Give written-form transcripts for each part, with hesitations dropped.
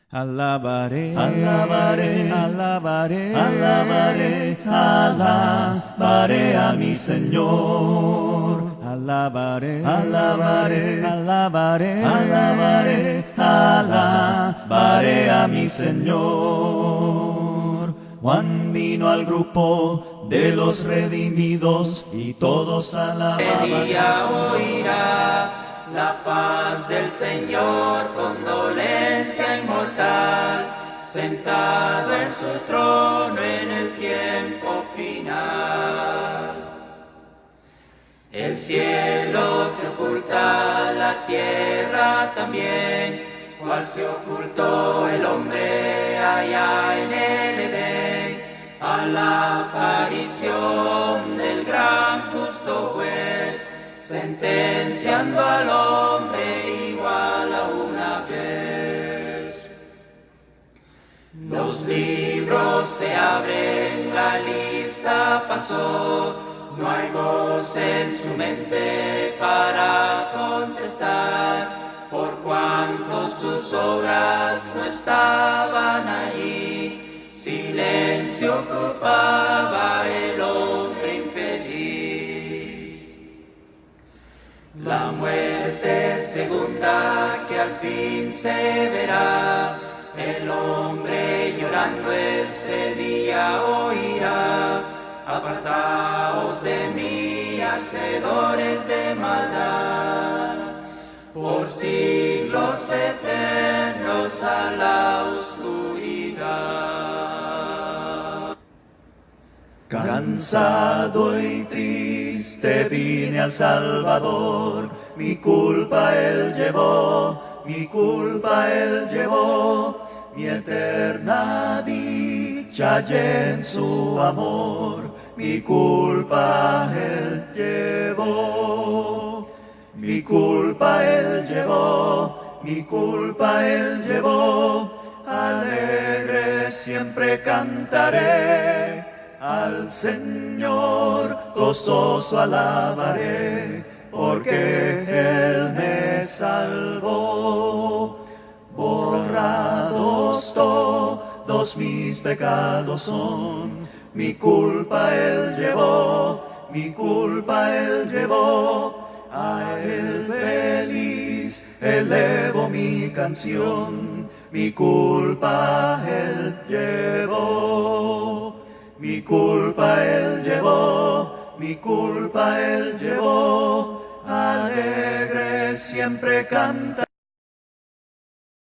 Alabaré, alabaré, alabaré, alabaré, alabaré a mi Señor. Alabaré, alabaré, alabaré, alabaré, alabaré a mi Señor. Juan vino al grupo de los redimidos y todos alababan. Ella oirá la paz del Señor con dolencia inmortal, sentado en su trono en el tiempo final. El cielo se oculta, la tierra también, cual se ocultó el hombre allá en el Edén, a la aparición del gran justo juez, sentenciando al hombre igual a una vez. Los libros se abren, la lista pasó, no hay voz en su mente para contestar, por cuanto sus obras no estaban allí, silencio ocupaba el hombre infeliz. La muerte segunda que al fin se verá, el hombre llorando ese día oirá: apartaos de mí, hacedores de maldad, por siglos eternos a la oscuridad. Cansado y triste vine al Salvador, mi culpa Él llevó, mi culpa Él llevó, mi eterna dicha hallé en su amor, mi culpa Él llevó, mi culpa Él llevó, mi culpa Él llevó, alegre siempre cantaré, al Señor gozoso alabaré, porque Él me salvó. Borrados todos mis pecados son, mi culpa Él llevó, mi culpa Él llevó, a Él feliz elevo mi canción, mi culpa Él llevó, mi culpa Él llevó, mi culpa Él llevó, alegre siempre canta.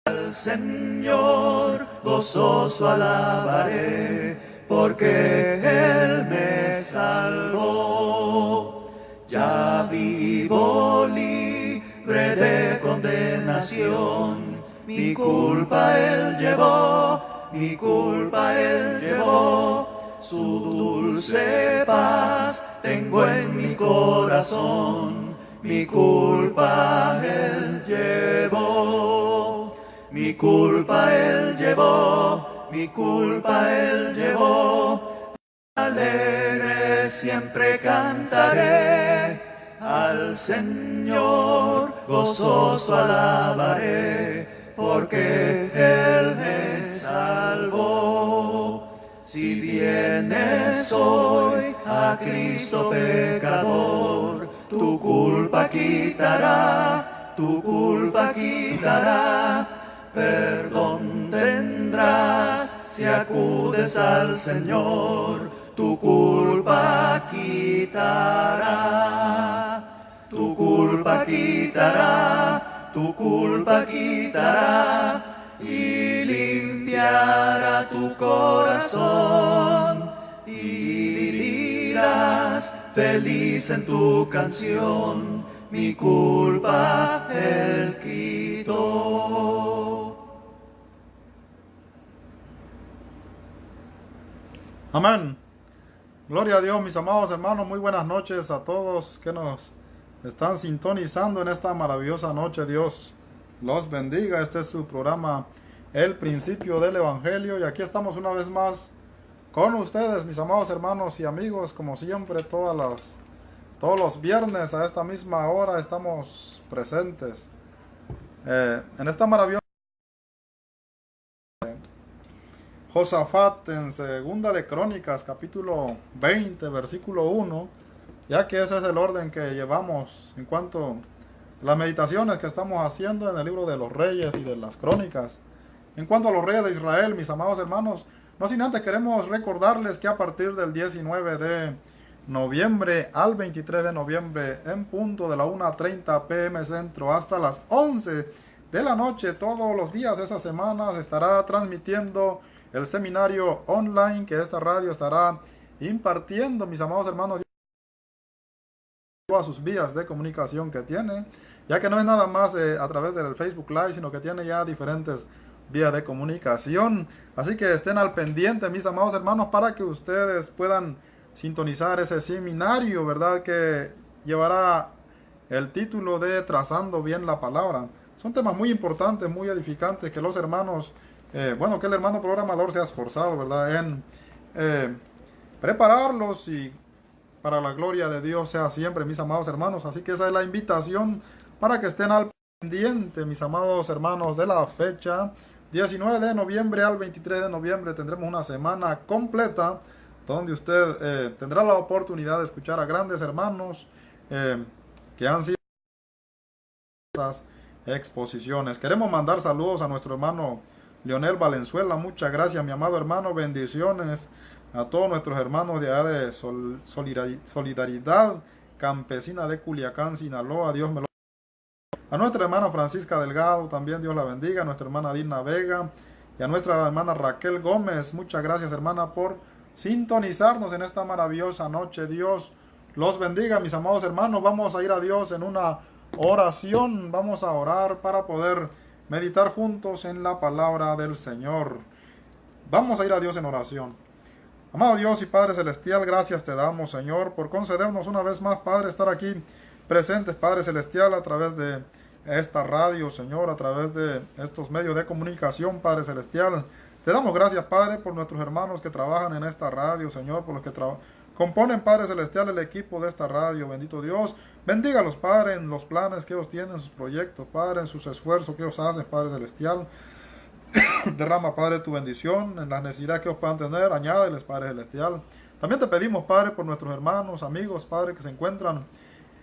Al Señor gozoso alabaré, porque Él me salvó. Ya vivo libre de condenación, mi culpa Él llevó, mi culpa Él llevó. Su dulce paz tengo en mi corazón, mi culpa Él llevó. Mi culpa Él llevó, mi culpa Él llevó, alegre siempre cantaré, al Señor gozoso alabaré, porque Él me salvó. Si vienes hoy a Cristo pecador, tu culpa quitará, tu culpa quitará. Perdón tendrás si acudes al Señor, tu culpa quitará, tu culpa quitará, tu culpa quitará, y limpiará tu corazón, y dirás feliz en tu canción, mi culpa Él quitó. Amén. Gloria a Dios, mis amados hermanos. Muy buenas noches a todos que nos están sintonizando en esta maravillosa noche. Dios los bendiga. Este es su programa El Principio del Evangelio. Y aquí estamos una vez más con ustedes, mis amados hermanos y amigos. Como siempre, todos los viernes a esta misma hora estamos presentes en esta maravillosa Josafat en segunda de Crónicas, capítulo 20, versículo 1, ya que ese es el orden que llevamos en cuanto a las meditaciones que estamos haciendo en el libro de los reyes y de las crónicas. En cuanto a los reyes de Israel, mis amados hermanos, no sin antes queremos recordarles que a partir del 19 de noviembre al 23 de noviembre, en punto de la 1:30 p.m. centro hasta las 11 de la noche, todos los días de esa semana se estará transmitiendo el seminario online que esta radio estará impartiendo, mis amados hermanos, a sus vías de comunicación que tiene, ya que no es nada más a través del Facebook Live, sino que tiene ya diferentes vías de comunicación. Así que estén al pendiente, mis amados hermanos, para que ustedes puedan sintonizar ese seminario, ¿verdad? Que llevará el título de Trazando bien la palabra. Son temas muy importantes, muy edificantes, que los hermanos, que el hermano programador se ha esforzado, ¿verdad? En prepararlos y para la gloria de Dios sea siempre, mis amados hermanos. Así que esa es la invitación para que estén al pendiente, mis amados hermanos, de la fecha 19 de noviembre al 23 de noviembre. Tendremos una semana completa donde usted tendrá la oportunidad de escuchar a grandes hermanos que han sido esas exposiciones. Queremos mandar saludos a nuestro hermano Leonel Valenzuela. Muchas gracias, mi amado hermano. Bendiciones a todos nuestros hermanos de allá de Solidaridad Campesina de Culiacán, Sinaloa. Dios me lo... A nuestra hermana Francisca Delgado, también Dios la bendiga. A nuestra hermana Dina Vega y a nuestra hermana Raquel Gómez. Muchas gracias, hermana, por sintonizarnos en esta maravillosa noche. Dios los bendiga, mis amados hermanos. Vamos a ir a Dios en una oración. Vamos a orar para poder meditar juntos en la palabra del Señor. Vamos a ir a Dios en oración. Amado Dios y Padre Celestial, gracias te damos, Señor, por concedernos una vez más, Padre, estar aquí presentes, Padre Celestial, a través de esta radio, Señor, a través de estos medios de comunicación, Padre Celestial. Te damos gracias, Padre, por nuestros hermanos que trabajan en esta radio, Señor, por los que componen, Padre Celestial, el equipo de esta radio. Bendito Dios, bendígalos, Padre, en los planes que ellos tienen, en sus proyectos, Padre, en sus esfuerzos que ellos hacen, Padre Celestial. Derrama, Padre, tu bendición en las necesidades que ellos puedan tener. Añádeles, Padre Celestial. También te pedimos, Padre, por nuestros hermanos, amigos, Padre, que se encuentran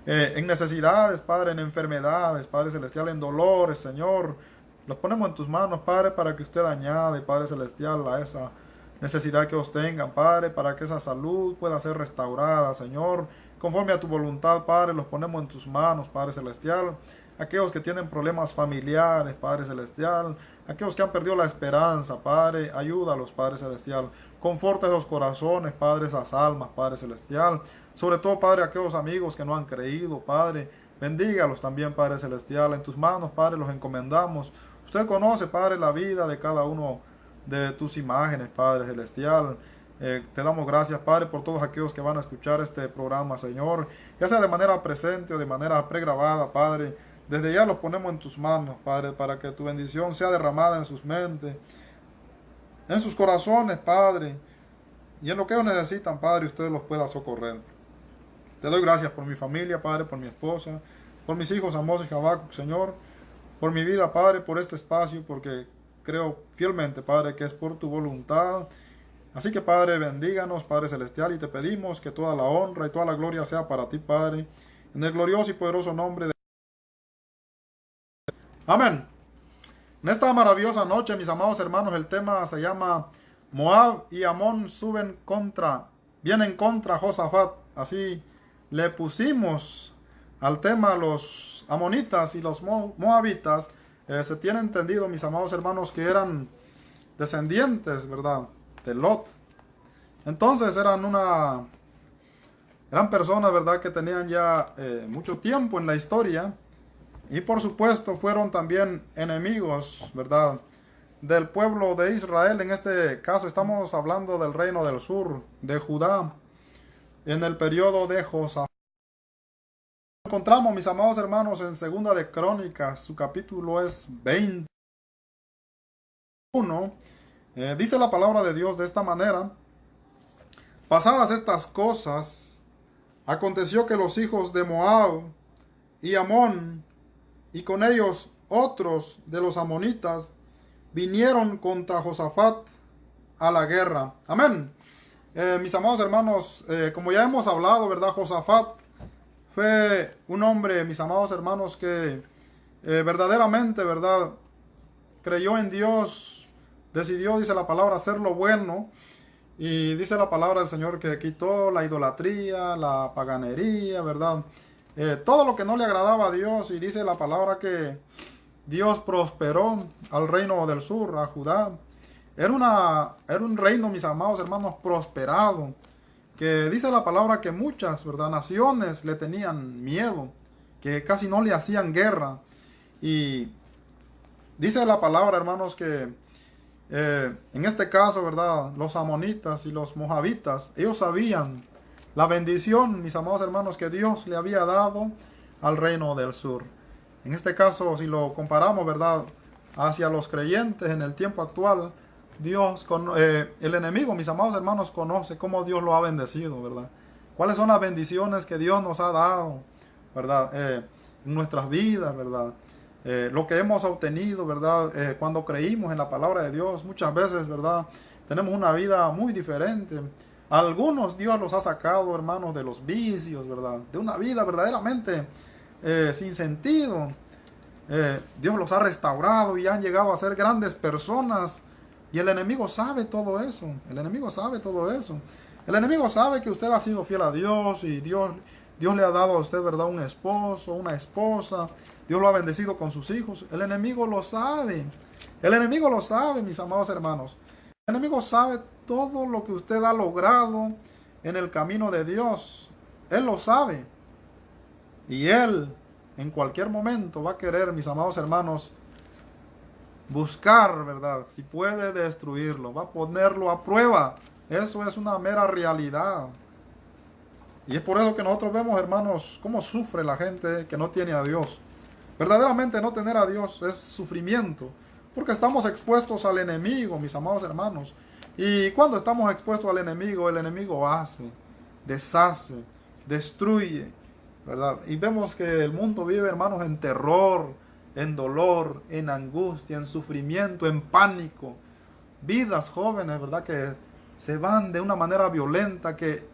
en necesidades, Padre, en enfermedades, Padre Celestial, en dolores, Señor. Los ponemos en tus manos, Padre, para que usted añade, Padre Celestial, a esa necesidad que ellos tengan, Padre, para que esa salud pueda ser restaurada, Señor. Conforme a tu voluntad, Padre, los ponemos en tus manos, Padre Celestial. Aquellos que tienen problemas familiares, Padre Celestial. Aquellos que han perdido la esperanza, Padre, ayúdalos, Padre Celestial. Conforta esos corazones, Padre, esas almas, Padre Celestial. Sobre todo, Padre, aquellos amigos que no han creído, Padre. Bendígalos también, Padre Celestial. En tus manos, Padre, los encomendamos. Usted conoce, Padre, la vida de cada uno de tus imágenes, Padre Celestial. Te damos gracias, Padre, por todos aquellos que van a escuchar este programa, Señor. Ya sea de manera presente o de manera pregrabada, Padre. Desde ya los ponemos en tus manos, Padre, para que tu bendición sea derramada en sus mentes, en sus corazones, Padre. Y en lo que ellos necesitan, Padre, usted los pueda socorrer. Te doy gracias por mi familia, Padre, por mi esposa, por mis hijos Amos y Habacuc, Señor. Por mi vida, Padre, por este espacio, porque creo fielmente, Padre, que es por tu voluntad. Así que, Padre, bendíganos, Padre Celestial, y te pedimos que toda la honra y toda la gloria sea para ti, Padre, en el glorioso y poderoso nombre de Amén. En esta maravillosa noche, mis amados hermanos, el tema se llama Moab y Amón vienen contra Josafat. Así le pusimos al tema los amonitas y los moabitas. Se tiene entendido, mis amados hermanos, que eran descendientes, ¿verdad?, de Lot. Entonces eran personas, ¿verdad?, que tenían ya mucho tiempo en la historia. Y por supuesto fueron también enemigos, ¿verdad?, del pueblo de Israel. En este caso estamos hablando del reino del sur, de Judá, en el periodo de Josafat. Encontramos, mis amados hermanos, en segunda de Crónicas, su capítulo es 21. Dice la palabra de Dios de esta manera: pasadas estas cosas, aconteció que los hijos de Moab y Amón, y con ellos otros de los amonitas, vinieron contra Josafat a la guerra. Amén. Mis amados hermanos, como ya hemos hablado, ¿verdad? Josafat fue un hombre, mis amados hermanos, que verdaderamente, ¿verdad? Creyó en Dios, decidió, dice la palabra, hacer lo bueno. Y dice la palabra del Señor que quitó la idolatría, la paganería, ¿verdad? Todo lo que no le agradaba a Dios. Y dice la palabra que Dios prosperó al reino del sur, a Judá. Era un reino, mis amados hermanos, prosperado. Que dice la palabra que muchas, ¿verdad? Naciones le tenían miedo, que casi no le hacían guerra. Y dice la palabra, hermanos, que en este caso, ¿verdad? Los amonitas y los moabitas, ellos sabían la bendición, mis amados hermanos, que Dios le había dado al reino del sur. En este caso, si lo comparamos, ¿verdad? Hacia los creyentes en el tiempo actual, el enemigo, mis amados hermanos, conoce cómo Dios lo ha bendecido, ¿verdad? Cuáles son las bendiciones que Dios nos ha dado, ¿verdad? En nuestras vidas, ¿verdad? Lo que hemos obtenido, ¿verdad? Cuando creímos en la palabra de Dios, muchas veces, ¿verdad? Tenemos una vida muy diferente. A algunos Dios los ha sacado, hermanos, de los vicios, ¿verdad? De una vida verdaderamente sin sentido. Dios los ha restaurado y han llegado a ser grandes personas. Y el enemigo sabe todo eso. El enemigo sabe todo eso. El enemigo sabe que usted ha sido fiel a Dios y Dios le ha dado a usted, ¿verdad? Un esposo, una esposa. Dios lo ha bendecido con sus hijos. El enemigo lo sabe. El enemigo lo sabe, mis amados hermanos. El enemigo sabe todo lo que usted ha logrado en el camino de Dios. Él lo sabe. Y él, en cualquier momento, va a querer, mis amados hermanos, buscar, ¿verdad? Si puede destruirlo. Va a ponerlo a prueba. Eso es una mera realidad. Y es por eso que nosotros vemos, hermanos, cómo sufre la gente que no tiene a Dios. Verdaderamente no tener a Dios es sufrimiento, porque estamos expuestos al enemigo, mis amados hermanos. Y cuando estamos expuestos al enemigo, el enemigo hace, deshace, destruye, ¿verdad? Y vemos que el mundo vive, hermanos, en terror, en dolor, en angustia, en sufrimiento, en pánico. Vidas jóvenes, ¿verdad? Que se van de una manera violenta, que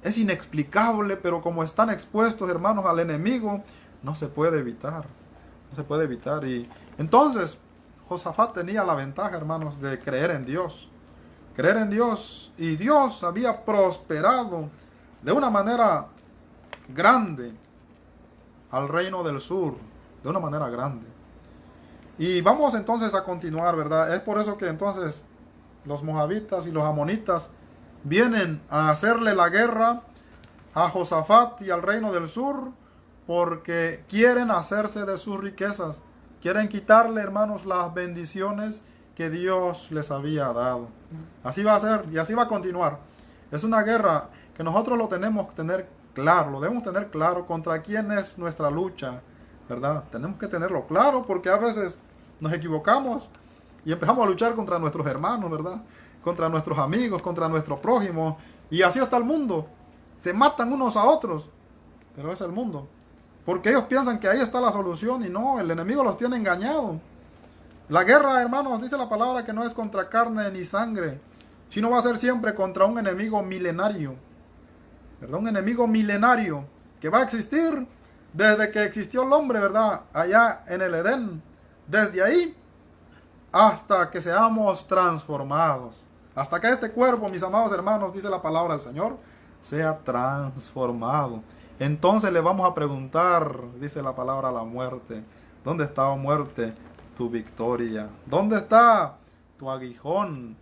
es inexplicable, pero como están expuestos, hermanos, al enemigo, no se puede evitar. No se puede evitar. Y entonces, Josafat tenía la ventaja, hermanos, de creer en Dios. Creer en Dios. Y Dios había prosperado de una manera grande al reino del sur. De una manera grande. Y vamos entonces a continuar, ¿verdad? Es por eso que entonces los moabitas y los amonitas vienen a hacerle la guerra a Josafat y al reino del sur, porque quieren hacerse de sus riquezas. Quieren quitarle, hermanos, las bendiciones que Dios les había dado. Así va a ser y así va a continuar. Es una guerra que nosotros lo tenemos que tener claro, lo debemos tener claro contra quién es nuestra lucha, ¿verdad? Tenemos que tenerlo claro, porque a veces nos equivocamos y empezamos a luchar contra nuestros hermanos, ¿verdad? Contra nuestros amigos, contra nuestro prójimo. Y así está el mundo. Se matan unos a otros. Pero es el mundo. Porque ellos piensan que ahí está la solución y no, el enemigo los tiene engañados. La guerra, hermanos, dice la palabra que no es contra carne ni sangre, sino va a ser siempre contra un enemigo milenario. ¿Verdad? Un enemigo milenario que va a existir desde que existió el hombre, ¿verdad? Allá en el Edén. Desde ahí hasta que seamos transformados. Hasta que este cuerpo, mis amados hermanos, dice la palabra del Señor, sea transformado. Entonces le vamos a preguntar, dice la palabra, a la muerte: ¿dónde está, oh muerte, tu victoria? ¿Dónde está tu aguijón?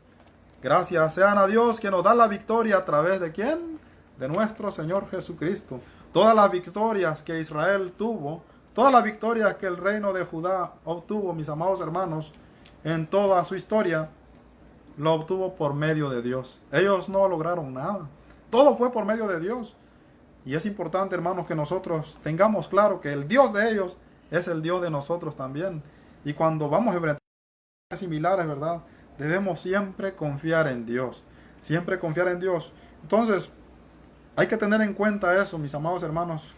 Gracias sean a Dios que nos da la victoria a través de ¿quién? De nuestro Señor Jesucristo. Todas las victorias que Israel tuvo, todas las victorias que el reino de Judá obtuvo, mis amados hermanos, en toda su historia, lo obtuvo por medio de Dios. Ellos no lograron nada. Todo fue por medio de Dios. Y es importante, hermanos, que nosotros tengamos claro que el Dios de ellos es el Dios de nosotros también. Y cuando vamos a enfrentar similares, ¿verdad? Debemos siempre confiar en Dios. Siempre confiar en Dios. Entonces, hay que tener en cuenta eso, mis amados hermanos,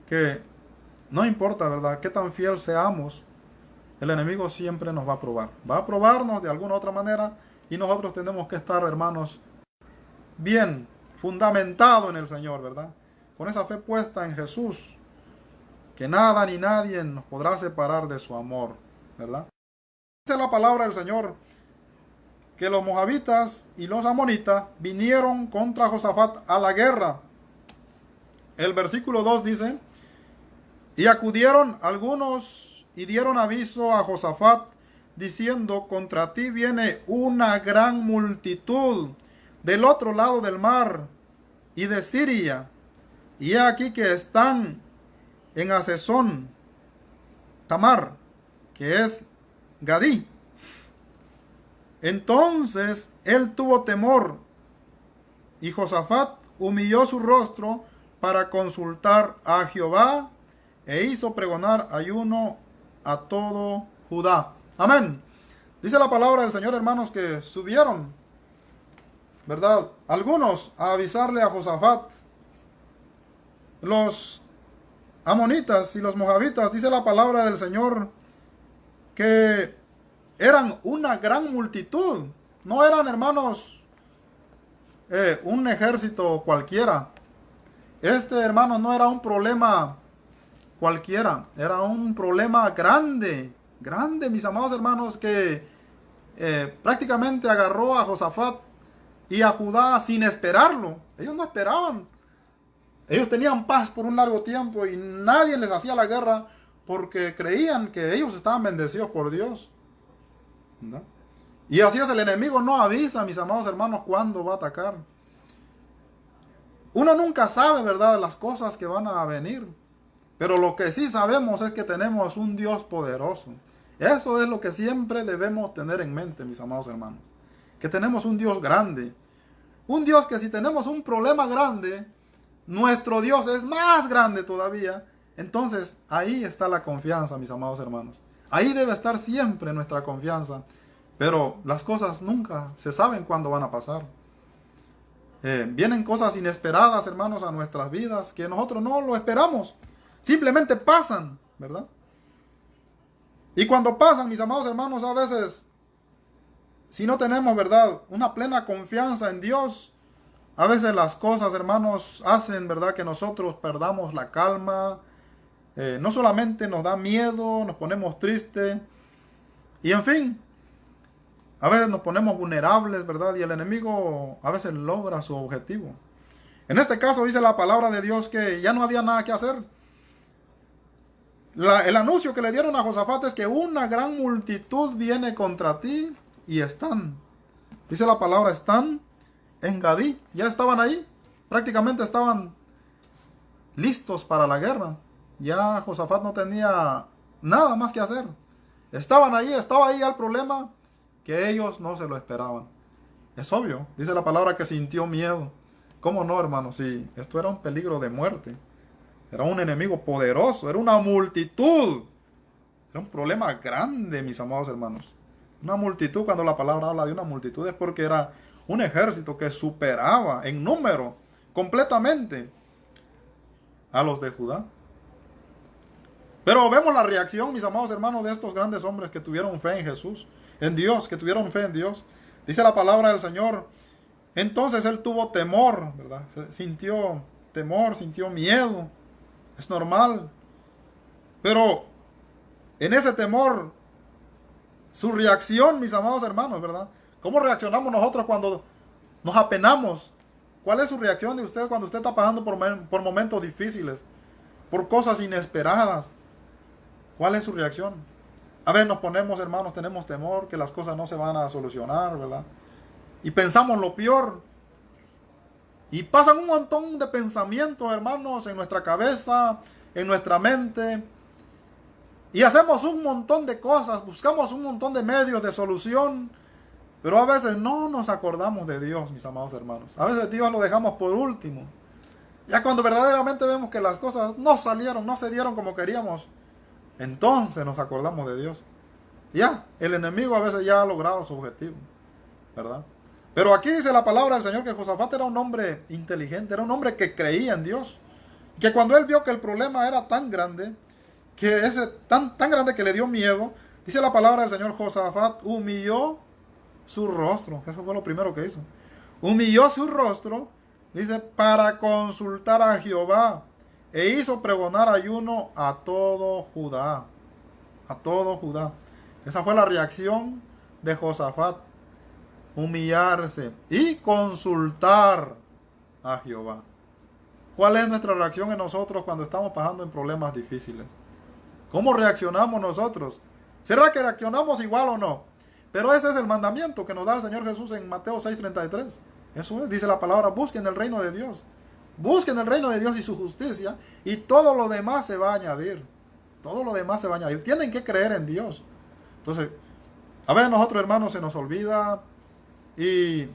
que no importa, ¿verdad?, qué tan fiel seamos el enemigo siempre nos va a probar. Va a probarnos de alguna u otra manera y nosotros tenemos que estar, hermanos, bien fundamentado en el Señor, ¿verdad? Con esa fe puesta en Jesús, que nada ni nadie nos podrá separar de su amor, ¿verdad? Dice la palabra del Señor que los moabitas y los amonitas vinieron contra Josafat a la guerra. El versículo 2 dice: y acudieron algunos y dieron aviso a Josafat, diciendo: contra ti viene una gran multitud del otro lado del mar y de Siria, y he aquí que están en Hazezón Tamar, que es Gadí. Entonces él tuvo temor, y Josafat humilló su rostro para consultar a Jehová, e hizo pregonar ayuno a todo Judá. Amén. Dice la palabra del Señor, hermanos, que subieron, ¿verdad?, algunos a avisarle a Josafat. Los amonitas y los moabitas, dice la palabra del Señor, que eran una gran multitud. No eran, hermanos, un ejército cualquiera. Hermanos, no era un problema cualquiera. Era un problema grande, grande, mis amados hermanos, que prácticamente agarró a Josafat y a Judá sin esperarlo. Ellos no esperaban. Ellos tenían paz por un largo tiempo y nadie les hacía la guerra porque creían que ellos estaban bendecidos por Dios, ¿no? Y así es, el enemigo no avisa, mis amados hermanos, cuándo va a atacar. Uno nunca sabe, ¿verdad?, las cosas que van a venir. Pero lo que sí sabemos es que tenemos un Dios poderoso. Eso es lo que siempre debemos tener en mente, mis amados hermanos. Que tenemos un Dios grande. Un Dios que si tenemos un problema grande, nuestro Dios es más grande todavía. Entonces, ahí está la confianza, mis amados hermanos. Ahí debe estar siempre nuestra confianza. Pero las cosas nunca se saben cuándo van a pasar. Vienen cosas inesperadas, hermanos, a nuestras vidas que nosotros no lo esperamos. Simplemente pasan, ¿verdad? Y cuando pasan, mis amados hermanos, a veces, si no tenemos, ¿verdad?, una plena confianza en Dios, a veces las cosas, hermanos, hacen, ¿verdad?, que nosotros perdamos la calma. No solamente nos da miedo, nos ponemos tristes. Y en fin, a veces nos ponemos vulnerables, ¿verdad? Y el enemigo a veces logra su objetivo. En este caso dice la palabra de Dios que ya no había nada que hacer. El anuncio que le dieron a Josafat es que una gran multitud viene contra ti y están. Dice la palabra, están en Gadí. Ya estaban ahí. Prácticamente estaban listos para la guerra. Ya Josafat no tenía nada más que hacer. Estaban ahí, estaba ahí el problema, que ellos no se lo esperaban. Es obvio, dice la palabra que sintió miedo. ¿Cómo no, hermanos? Sí, esto era un peligro de muerte. Era un enemigo poderoso, era una multitud. Era un problema grande, mis amados hermanos. Una multitud, cuando la palabra habla de una multitud, es porque era un ejército que superaba en número completamente a los de Judá. Pero vemos la reacción, mis amados hermanos, de estos grandes hombres que tuvieron fe en Jesús, en Dios, que tuvieron fe en Dios. Dice la palabra del Señor, entonces él tuvo temor, ¿verdad? Sintió temor, sintió miedo. Es normal. Pero en ese temor, su reacción, mis amados hermanos, ¿verdad? ¿Cómo reaccionamos nosotros cuando nos apenamos? ¿Cuál es su reacción de usted cuando usted está pasando por momentos difíciles? Por cosas inesperadas. ¿Cuál es su reacción? A veces nos ponemos, hermanos, tenemos temor que las cosas no se van a solucionar, ¿verdad? Y pensamos lo peor. Y pasan un montón de pensamientos, hermanos, en nuestra cabeza, en nuestra mente. Y hacemos un montón de cosas, buscamos un montón de medios de solución. Pero a veces no nos acordamos de Dios, mis amados hermanos. A veces Dios lo dejamos por último. Ya cuando verdaderamente vemos que las cosas no salieron, no se dieron como queríamos, entonces nos acordamos de Dios. Ya, el enemigo a veces ya ha logrado su objetivo, ¿verdad? Pero aquí dice la palabra del Señor que Josafat era un hombre inteligente, era un hombre que creía en Dios. Que cuando él vio que el problema era tan grande, que tan grande que le dio miedo, Dice la palabra del Señor: Josafat humilló su rostro. Eso fue lo primero que hizo. Humilló su rostro, dice, para consultar a Jehová. E hizo pregonar ayuno a todo Judá. A todo Judá. Esa fue la reacción de Josafat. Humillarse y consultar a Jehová. ¿Cuál es nuestra reacción en nosotros cuando estamos pasando en problemas difíciles? ¿Cómo reaccionamos nosotros? ¿Será que reaccionamos igual o no? Pero ese es el mandamiento que nos da el Señor Jesús en Mateo 6:33. Eso es, dice la palabra: busquen el reino de Dios. Busquen el reino de Dios y su justicia, y todo lo demás se va a añadir. Todo lo demás se va a añadir. Tienen que creer en Dios. Entonces, a veces nosotros, hermanos, se nos olvida y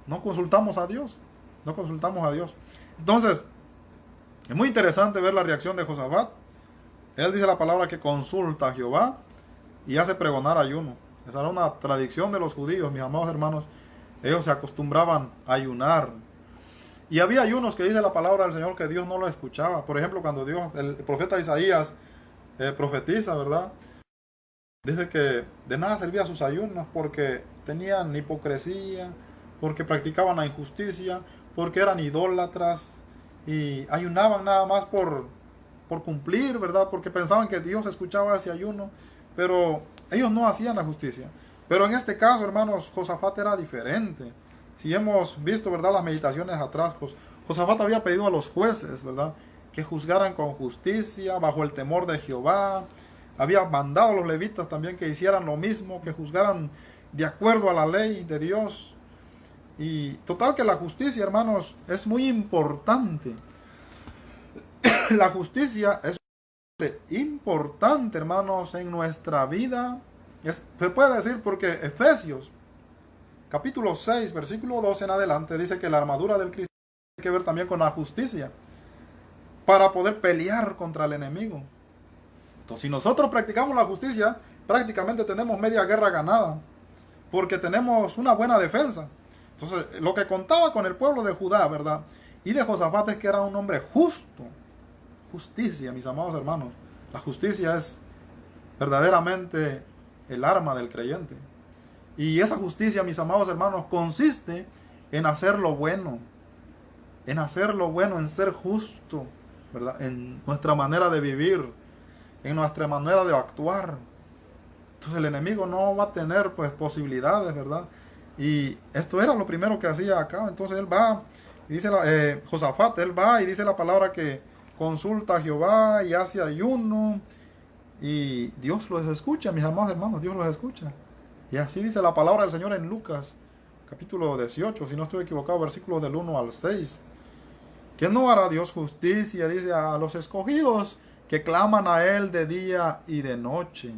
no consultamos a Dios. No consultamos a Dios. Entonces, es muy interesante ver la reacción de Josafat. Él dice la palabra que consulta a Jehová y hace pregonar ayuno. Esa era una tradición de los judíos, mis amados hermanos. Ellos se acostumbraban a ayunar. Y había ayunos que dice la palabra del Señor que Dios no lo escuchaba. Por ejemplo, cuando el profeta Isaías profetiza, ¿verdad? Dice que de nada servía sus ayunos porque tenían hipocresía, porque practicaban la injusticia, porque eran idólatras y ayunaban nada más por cumplir, ¿verdad? Porque pensaban que Dios escuchaba ese ayuno, pero ellos no hacían la justicia. Pero en este caso, hermanos, Josafat era diferente. Si hemos visto, ¿verdad?, las meditaciones atrás, Josafat había pedido a los jueces, ¿verdad?, que juzgaran con justicia, bajo el temor de Jehová. Había mandado a los levitas también que hicieran lo mismo, que juzgaran de acuerdo a la ley de Dios. Y total que la justicia, hermanos, es muy importante. La justicia es importante, hermanos, en nuestra vida. Se puede decir porque Efesios, capítulo 6, versículo 12 en adelante, dice que la armadura del cristiano tiene que ver también con la justicia, para poder pelear contra el enemigo. Entonces, si nosotros practicamos la justicia, prácticamente tenemos media guerra ganada, porque tenemos una buena defensa. Entonces, lo que contaba con el pueblo de Judá, ¿verdad?, y de Josafat, es que era un hombre justo. Justicia, mis amados hermanos. La justicia es verdaderamente el arma del creyente. Y esa justicia, mis amados hermanos, consiste en hacer lo bueno. En hacer lo bueno, en ser justo, ¿verdad?, en nuestra manera de vivir, en nuestra manera de actuar. Entonces el enemigo no va a tener, pues, posibilidades, ¿verdad? Y esto era lo primero que hacía acá. Entonces él va y dice, Josafat, él va y dice la palabra que consulta a Jehová y hace ayuno. Y Dios los escucha, mis amados hermanos, Dios los escucha. Y así dice la palabra del Señor en Lucas, capítulo 18, si no estoy equivocado, versículos del 1 al 6. Que no hará Dios justicia, dice, a los escogidos que claman a Él de día y de noche.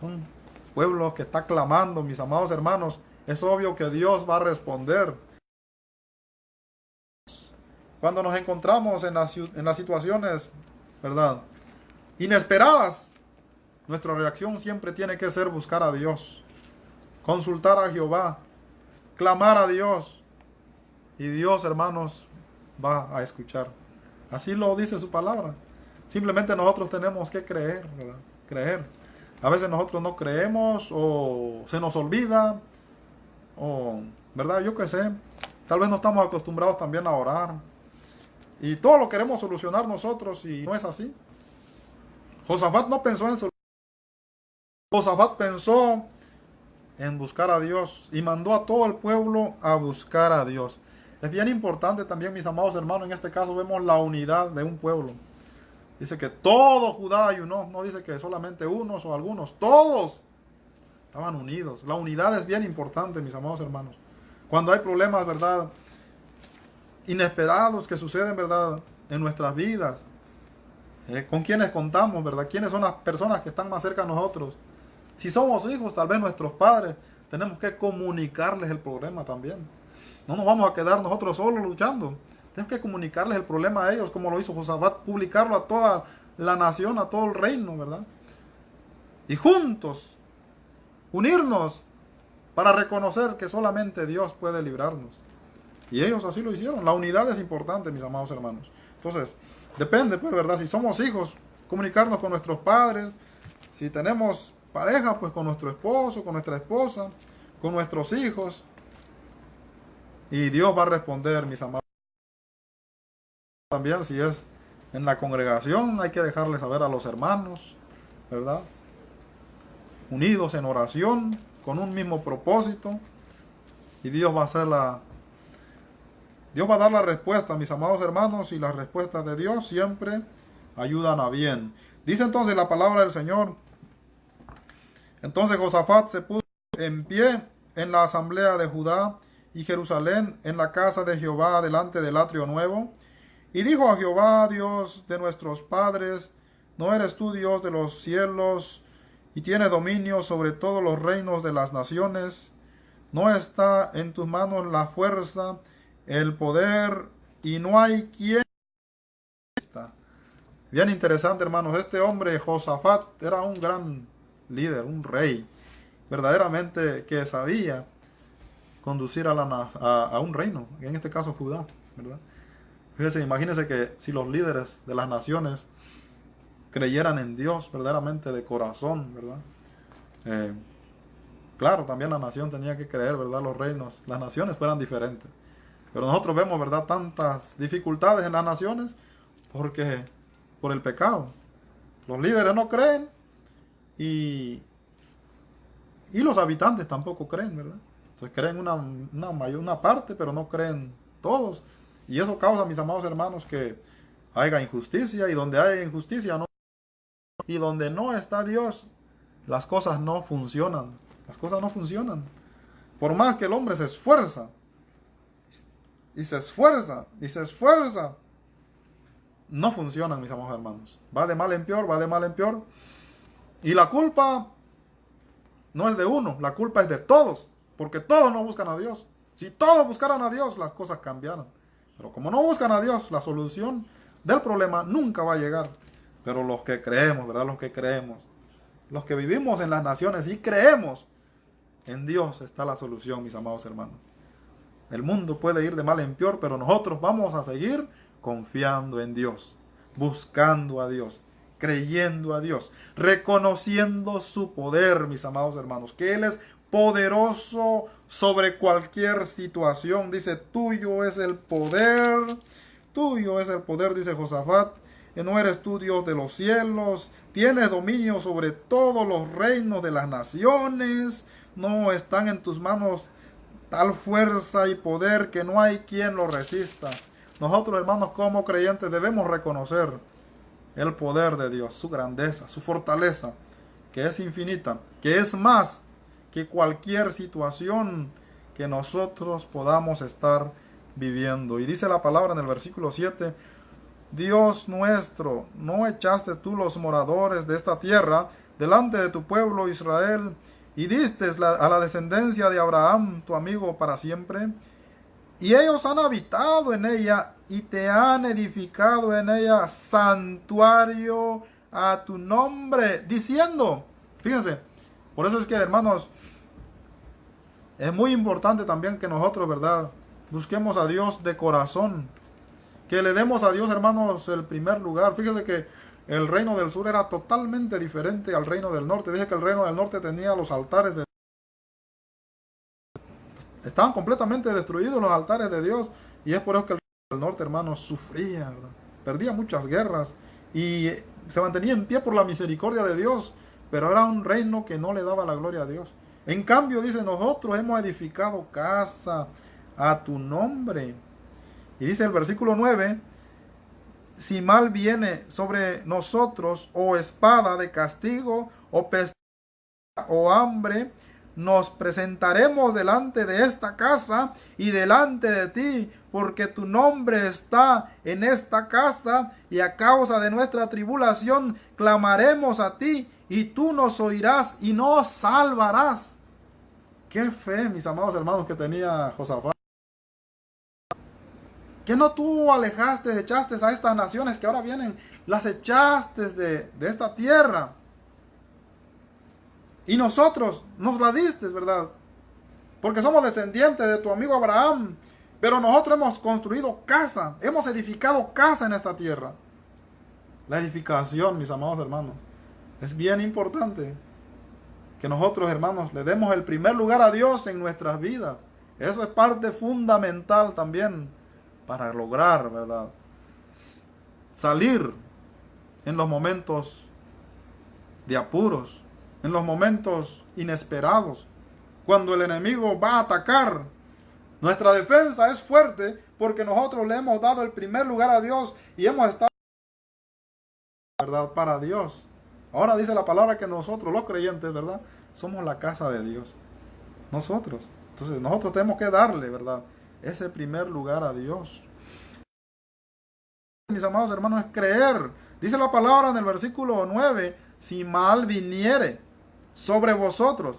Un pueblo que está clamando, mis amados hermanos. Es obvio que Dios va a responder. Cuando nos encontramos en las situaciones, ¿verdad?, inesperadas, nuestra reacción siempre tiene que ser buscar a Dios, consultar a Jehová, clamar a Dios. Y Dios, hermanos, va a escuchar. Así lo dice su palabra. Simplemente nosotros tenemos que creer, ¿verdad? Creer. A veces nosotros no creemos, o se nos olvida, o, ¿verdad?, yo qué sé. Tal vez no estamos acostumbrados también a orar. Y todo lo queremos solucionar nosotros, y no es así. Josafat no pensó en solucionar. Josafat pensó en buscar a Dios y mandó a todo el pueblo a buscar a Dios. Es bien importante también, mis amados hermanos, en este caso vemos la unidad de un pueblo. Dice que todo Judá ayunó, no dice que solamente unos o algunos, todos estaban unidos. La unidad es bien importante, mis amados hermanos. Cuando hay problemas, ¿verdad?, inesperados que suceden, ¿verdad?, en nuestras vidas, con quienes contamos, ¿verdad?, quiénes son las personas que están más cerca de nosotros. Si somos hijos, tal vez nuestros padres, tenemos que comunicarles el problema también. No nos vamos a quedar nosotros solos luchando. Tenemos que comunicarles el problema a ellos, como lo hizo Josafat, publicarlo a toda la nación, a todo el reino, ¿verdad? Y juntos, unirnos para reconocer que solamente Dios puede librarnos. Y ellos así lo hicieron. La unidad es importante, mis amados hermanos. Entonces, depende, pues, ¿verdad? Si somos hijos, comunicarnos con nuestros padres, Si tenemos pareja, pues con nuestro esposo, con nuestra esposa, con nuestros hijos. Y Dios va a responder, mis amados. También si es en la congregación, hay que dejarle saber a los hermanos, ¿verdad? Unidos en oración, con un mismo propósito. Y Dios va a hacer Dios va a dar la respuesta, mis amados hermanos, y las respuestas de Dios siempre ayudan a bien. Dice entonces la palabra del Señor. Entonces Josafat se puso en pie en la asamblea de Judá y Jerusalén, en la casa de Jehová, delante del atrio nuevo, y dijo a Jehová, Dios de nuestros padres: ¿no eres tú Dios de los cielos y tienes dominio sobre todos los reinos de las naciones? ¿No está en tus manos la fuerza, el poder, y no hay quien? Bien interesante, hermanos. Este hombre, Josafat, era un gran líder, un rey, verdaderamente que sabía conducir a un reino, en este caso Judá, ¿verdad? Fíjense, imagínense que si los líderes de las naciones creyeran en Dios verdaderamente de corazón, ¿verdad? Claro, también la nación tenía que creer, ¿verdad? Los reinos, las naciones fueran diferentes. Pero nosotros vemos, ¿verdad?, tantas dificultades en las naciones por el pecado. Los líderes no creen y los habitantes tampoco creen, ¿verdad? Entonces creen una parte, pero no creen todos. Y eso causa, mis amados hermanos, que haya injusticia, y donde hay injusticia y donde no está Dios, las cosas no funcionan. Las cosas no funcionan. Por más que el hombre se esfuerza, y se esfuerza, y se esfuerza, no funcionan, mis amados hermanos. Va de mal en peor, va de mal en peor. Y la culpa no es de uno, la culpa es de todos, porque todos no buscan a Dios. Si todos buscaran a Dios, las cosas cambiaran. Pero como no buscan a Dios, la solución del problema nunca va a llegar. Pero los que creemos, ¿verdad? Los que creemos, los que vivimos en las naciones y creemos en Dios, está la solución, mis amados hermanos. El mundo puede ir de mal en peor, pero nosotros vamos a seguir confiando en Dios, buscando a Dios, creyendo a Dios, reconociendo su poder, mis amados hermanos, que Él es poderoso sobre cualquier situación. Dice, tuyo es el poder, dice Josafat. ¿No eres tú Dios de los cielos? Tienes dominio sobre todos los reinos de las naciones. No están en tus manos tal fuerza y poder que no hay quien lo resista. Nosotros, hermanos, como creyentes, debemos reconocer el poder de Dios, su grandeza, su fortaleza, que es infinita, que es más que cualquier situación que nosotros podamos estar viviendo. Y dice la palabra en el versículo 7, Dios nuestro, ¿no echaste tú los moradores de esta tierra delante de tu pueblo Israel y diste a la descendencia de Abraham, tu amigo, para siempre? Y ellos han habitado en ella y te han edificado en ella santuario a tu nombre, diciendo, fíjense, por eso es que, hermanos, es muy importante también que nosotros, ¿verdad?, busquemos a Dios de corazón, que le demos a Dios, hermanos, el primer lugar. Fíjense que el reino del sur era totalmente diferente al reino del norte. Dije que el reino del norte tenía los altares de estaban completamente destruidos los altares de Dios, y es por eso que el reino del norte, hermanos, sufría, ¿verdad? Perdía muchas guerras y se mantenía en pie por la misericordia de Dios, pero era un reino que no le daba la gloria a Dios. En cambio, dice, nosotros hemos edificado casa a tu nombre. Y dice el versículo 9, si mal viene sobre nosotros, o espada de castigo, o peste, o hambre, nos presentaremos delante de esta casa y delante de ti, porque tu nombre está en esta casa, y a causa de nuestra tribulación clamaremos a ti, y tú nos oirás y nos salvarás. Qué fe, mis amados hermanos, que tenía Josafat. ¿Que no tú alejaste, echaste a estas naciones que ahora vienen, las echaste de esta tierra? Y nosotros nos la diste, ¿verdad? Porque somos descendientes de tu amigo Abraham. Pero nosotros hemos construido casa, hemos edificado casa en esta tierra. La edificación, mis amados hermanos, Es bien importante que nosotros, hermanos, le demos el primer lugar a Dios en nuestras vidas. Eso es parte fundamental también para lograr, ¿verdad?, salir en los momentos de apuros, en los momentos inesperados, cuando el enemigo va a atacar. Nuestra defensa es fuerte porque nosotros le hemos dado el primer lugar a Dios y hemos estado, ¿verdad?, para Dios. Ahora dice la palabra que nosotros, los creyentes, ¿verdad?, somos la casa de Dios. Nosotros. Entonces nosotros tenemos que darle, ¿verdad?, ese primer lugar a Dios. Mis amados hermanos, es creer. Dice la palabra en el versículo 9, si mal viniere sobre vosotros,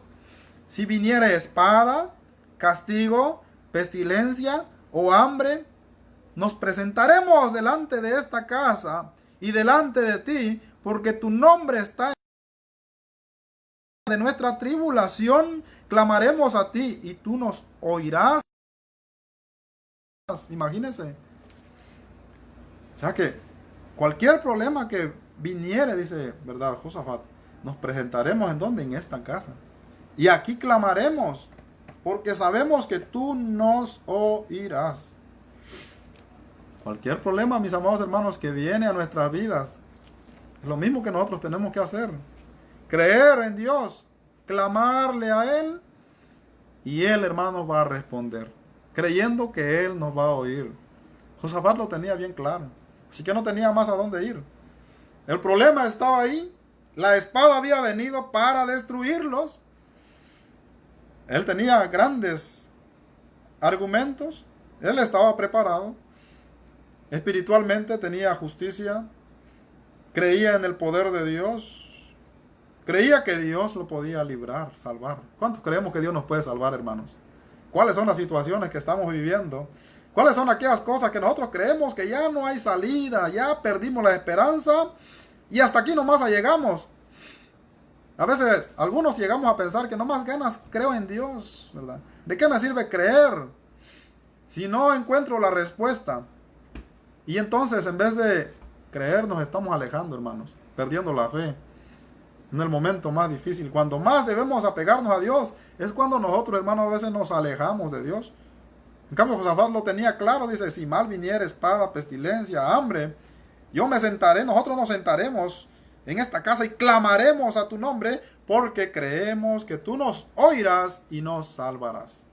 si viniere espada, castigo, pestilencia o hambre, nos presentaremos delante de esta casa y delante de ti, porque tu nombre está en de nuestra tribulación, clamaremos a ti y tú nos oirás. Imagínense. O sea que cualquier problema que viniere, dice, ¿verdad?, Josafat, nos presentaremos en donde, en esta casa. Y aquí clamaremos, porque sabemos que tú nos oirás. Cualquier problema, mis amados hermanos, que viene a nuestras vidas, es lo mismo que nosotros tenemos que hacer. Creer en Dios, clamarle a Él, y Él, hermanos, va a responder, creyendo que Él nos va a oír. Josafat lo tenía bien claro, así que no tenía más a dónde ir. El problema estaba ahí. La espada había venido para destruirlos. Él tenía grandes argumentos. Él estaba preparado. Espiritualmente tenía justicia. Creía en el poder de Dios. Creía que Dios lo podía librar, salvar. ¿Cuántos creemos que Dios nos puede salvar, hermanos? ¿Cuáles son las situaciones que estamos viviendo? ¿Cuáles son aquellas cosas que nosotros creemos que ya no hay salida, ya perdimos la esperanza y hasta aquí nomás llegamos? A veces algunos llegamos a pensar que nomás ganas creo en Dios, ¿verdad? ¿De qué me sirve creer si no encuentro la respuesta? Y entonces, en vez de creer, nos estamos alejando, hermanos, perdiendo la fe. En el momento más difícil, cuando más debemos apegarnos a Dios, es cuando nosotros, hermanos, a veces nos alejamos de Dios. En cambio, Josafat lo tenía claro, dice, si mal viniera espada, pestilencia, hambre, yo me sentaré, nosotros nos sentaremos en esta casa y clamaremos a tu nombre, porque creemos que tú nos oirás y nos salvarás.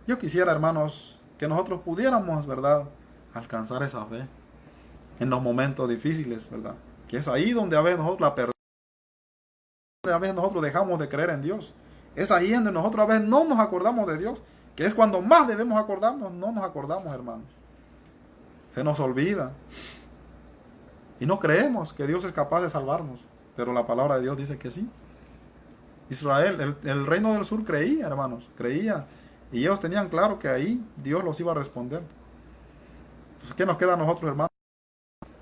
Yo quisiera, hermanos, que nosotros pudiéramos, ¿verdad?, alcanzar esa fe en los momentos difíciles, ¿verdad? Que es ahí donde a veces nosotros la perdemos, donde a veces nosotros dejamos de creer en Dios. Es ahí donde nosotros a veces no nos acordamos de Dios, que es cuando más debemos acordarnos, no nos acordamos, hermanos. Se nos olvida. Y no creemos que Dios es capaz de salvarnos. Pero la palabra de Dios dice que sí. Israel, el reino del sur creía, hermanos, creía. Y ellos tenían claro que ahí Dios los iba a responder. Entonces, ¿qué nos queda a nosotros, hermanos?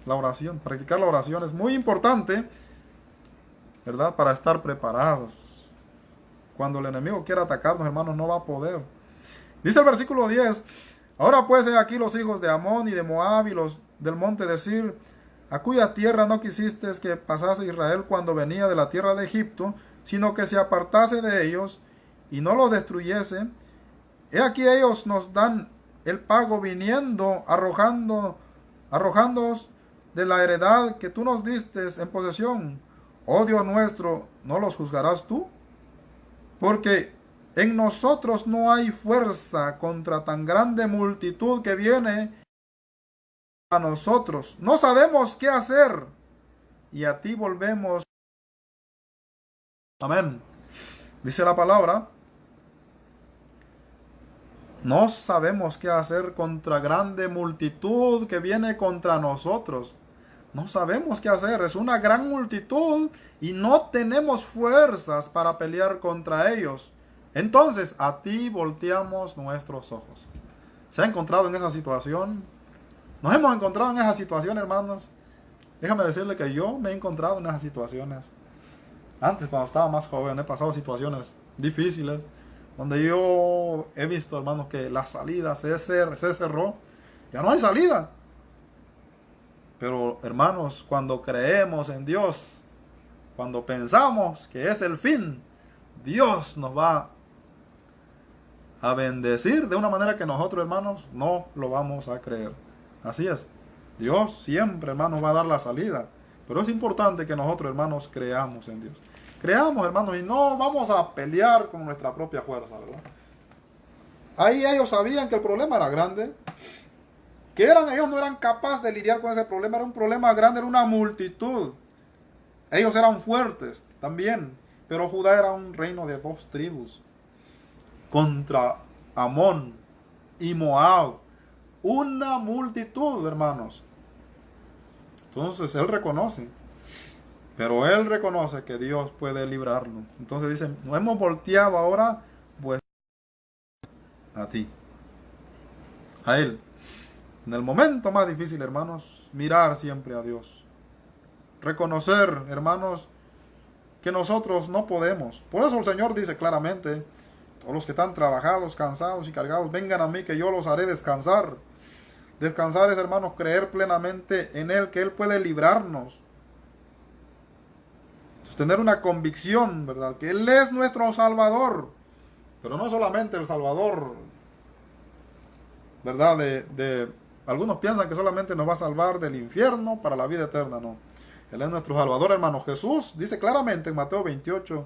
La oración. Practicar la oración es muy importante, ¿verdad?, para estar preparados. Cuando el enemigo quiera atacarnos, hermanos, no va a poder. Dice el versículo 10, ahora pues he aquí los hijos de Amón y de Moab y los del monte de Sir, a cuya tierra no quisiste que pasase Israel cuando venía de la tierra de Egipto, sino que se apartase de ellos y no los destruyese. He aquí ellos nos dan el pago viniendo, arrojándoos de la heredad que tú nos diste en posesión. Oh Dios nuestro, ¿no los juzgarás tú? Porque en nosotros no hay fuerza contra tan grande multitud que viene a nosotros. No sabemos qué hacer y a ti volvemos. Amén. Dice la palabra, no sabemos qué hacer contra grande multitud que viene contra nosotros. No sabemos qué hacer. Es una gran multitud y no tenemos fuerzas para pelear contra ellos. Entonces, a ti volteamos nuestros ojos. ¿Se ha encontrado en esa situación? Nos hemos encontrado en esa situación, hermanos. Déjame decirle que yo me he encontrado en esas situaciones. Antes, cuando estaba más joven, he pasado situaciones difíciles, donde yo he visto, hermanos, que la salida se cerró. Ya no hay salida. Pero, hermanos, cuando creemos en Dios, cuando pensamos que es el fin, Dios nos va a bendecir de una manera que nosotros, hermanos, no lo vamos a creer. Así es. Dios siempre, hermanos, va a dar la salida. Pero es importante que nosotros, hermanos, creamos en Dios. Creamos, hermanos, y no vamos a pelear con nuestra propia fuerza, ¿verdad? Ahí ellos sabían que el problema era grande. Ellos no eran capaces de lidiar con ese problema. Era un problema grande, era una multitud. Ellos eran fuertes también. Pero Judá era un reino de 2 tribus. Contra Amón y Moab. Una multitud, hermanos. Entonces él reconoce. Pero él reconoce que Dios puede librarlo. Entonces dice, nos hemos volteado ahora pues a ti. A él. En el momento más difícil, hermanos, mirar siempre a Dios. Reconocer, hermanos, que nosotros no podemos. Por eso el Señor dice claramente, todos los que están trabajados, cansados y cargados, vengan a mí que yo los haré descansar. Descansar es, hermanos, creer plenamente en Él, que Él puede librarnos. Entonces, tener una convicción, ¿verdad? Que Él es nuestro Salvador. Pero no solamente el Salvador, ¿verdad? Algunos piensan que solamente nos va a salvar del infierno para la vida eterna. No. Él es nuestro Salvador, hermano. Jesús dice claramente en Mateo 28,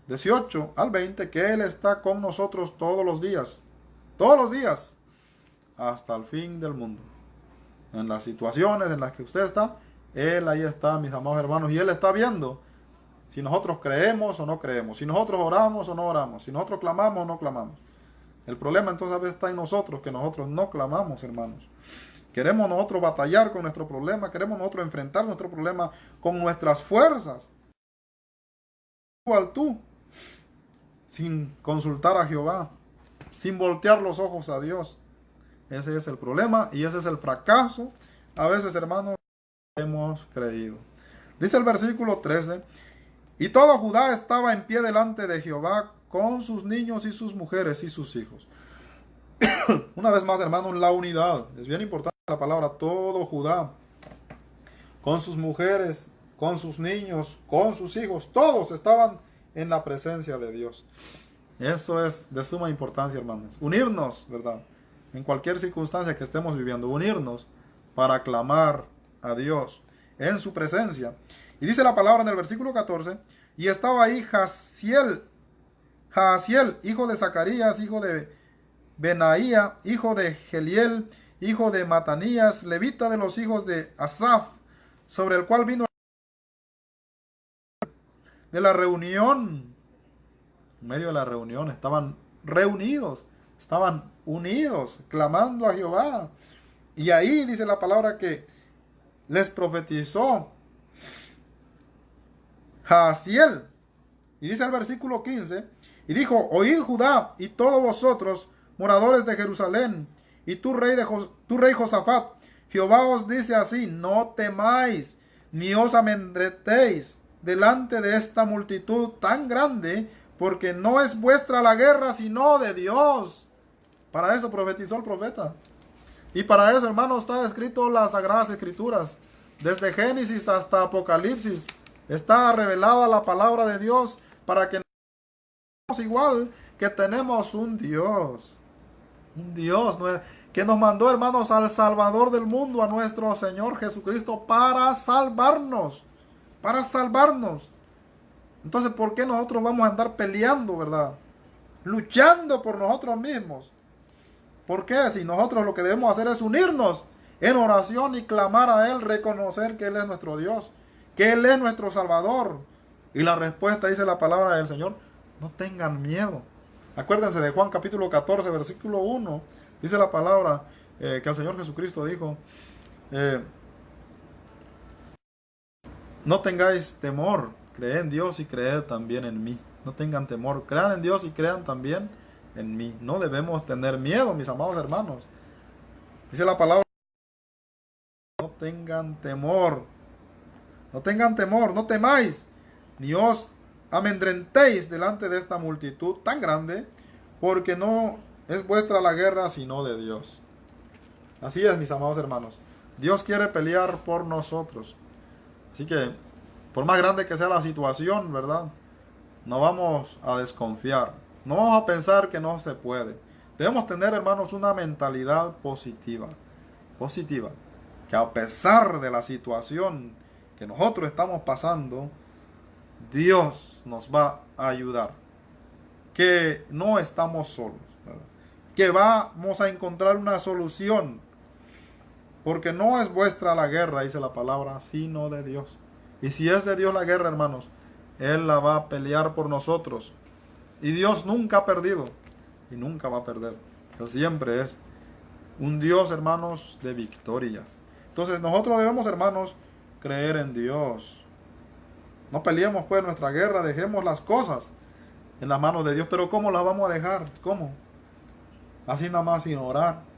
18 al 20, que Él está con nosotros todos los días. Todos los días. Hasta el fin del mundo. En las situaciones en las que usted está, Él ahí está, mis amados hermanos. Y Él está viendo si nosotros creemos o no creemos. Si nosotros oramos o no oramos. Si nosotros clamamos o no clamamos. El problema entonces a veces está en nosotros, que nosotros no clamamos, hermanos. Queremos nosotros batallar con nuestro problema, queremos nosotros enfrentar nuestro problema con nuestras fuerzas. Igual tú, sin consultar a Jehová, sin voltear los ojos a Dios. Ese es el problema y ese es el fracaso. A veces, hermanos, hemos creído. Dice el versículo 13, y todo Judá estaba en pie delante de Jehová, con sus niños y sus mujeres y sus hijos. Una vez más, hermanos, la unidad. Es bien importante la palabra todo Judá. Con sus mujeres, con sus niños, con sus hijos. Todos estaban en la presencia de Dios. Eso es de suma importancia, hermanos. Unirnos, ¿verdad? En cualquier circunstancia que estemos viviendo. Unirnos para clamar a Dios en su presencia. Y dice la palabra en el versículo 14. Y estaba ahí Jaasiel, hijo de Zacarías, hijo de Benaía, hijo de Geliel, hijo de Matanías, levita de los hijos de Asaf, sobre el cual vino de la reunión. En medio de la reunión estaban reunidos, estaban unidos, clamando a Jehová. Y ahí dice la palabra que les profetizó Jaasiel. Y dice el versículo 15, y dijo, oíd Judá y todos vosotros, moradores de Jerusalén, y tú rey Josafat, Jehová os dice así, no temáis, ni os amedrentéis delante de esta multitud tan grande, porque no es vuestra la guerra, sino de Dios. Para eso profetizó el profeta. Y para eso, hermanos, está escrito las Sagradas Escrituras. Desde Génesis hasta Apocalipsis está revelada la palabra de Dios para que igual que tenemos un Dios que nos mandó, hermanos, al Salvador del mundo, a nuestro Señor Jesucristo, para salvarnos. Entonces, ¿por qué nosotros vamos a andar peleando, verdad? Luchando por nosotros mismos. ¿Por qué? Si nosotros lo que debemos hacer es unirnos en oración y clamar a Él, reconocer que Él es nuestro Dios, que Él es nuestro Salvador. Y la respuesta dice la palabra del Señor, no tengan miedo. Acuérdense de Juan capítulo 14, versículo 1. Dice la palabra que el Señor Jesucristo dijo, no tengáis temor, creed en Dios y creed también en mí. No tengan temor, crean en Dios y crean también en mí. No debemos tener miedo, mis amados hermanos. Dice la palabra, no tengan temor, no temáis, ni os amedrentéis delante de esta multitud tan grande, porque no es vuestra la guerra, sino de Dios. Así es, mis amados hermanos. Dios quiere pelear por nosotros. Así que Por más grande que sea la situación, ¿verdad? No vamos a desconfiar. No vamos a pensar que no se puede. Debemos tener, hermanos, una mentalidad positiva. Positiva. Que a pesar de la situación que nosotros estamos pasando, Dios nos va a ayudar. Que no estamos solos, ¿verdad? Que vamos a encontrar una solución. Porque no es vuestra la guerra, dice la palabra, sino de Dios. Y si es de Dios la guerra, hermanos, Él la va a pelear por nosotros. Y Dios nunca ha perdido y nunca va a perder. Él siempre es un Dios, hermanos, de victorias. Entonces nosotros debemos, hermanos, creer en Dios. No peleemos pues nuestra guerra, dejemos las cosas en las manos de Dios. Pero ¿cómo las vamos a dejar? ¿Cómo? Así nada más sin orar.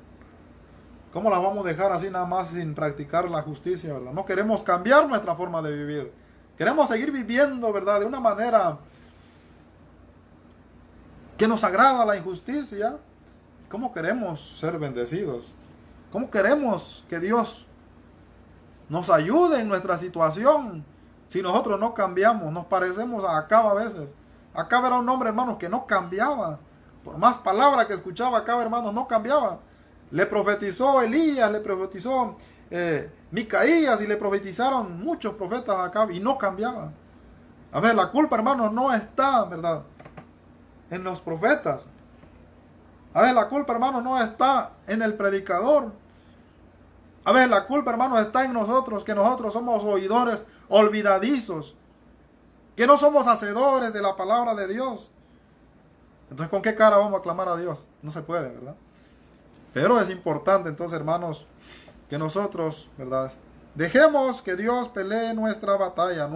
¿Cómo las vamos a dejar así nada más sin practicar la justicia, verdad? No queremos cambiar nuestra forma de vivir. Queremos seguir viviendo, ¿verdad? De una manera que nos agrada la injusticia. ¿Cómo queremos ser bendecidos? ¿Cómo queremos que Dios nos ayude en nuestra situación si nosotros no cambiamos? Nos parecemos a Acab a veces. Acab era un hombre, hermanos, que no cambiaba. Por más palabras que escuchaba Acab, hermanos, no cambiaba. Le profetizó Elías, le profetizó Micaías y le profetizaron muchos profetas a Acab y no cambiaba. A ver, la culpa, hermanos, no está, ¿verdad?, en los profetas. A ver, la culpa, hermanos, no está en el predicador. A ver, la culpa, hermanos, está en nosotros, que nosotros somos oidores olvidadizos, que no somos hacedores de la palabra de Dios. Entonces, ¿con qué cara vamos a clamar a Dios? No se puede, ¿verdad? Pero es importante, entonces, hermanos, que nosotros, ¿verdad?, dejemos que Dios pelee nuestra batalla.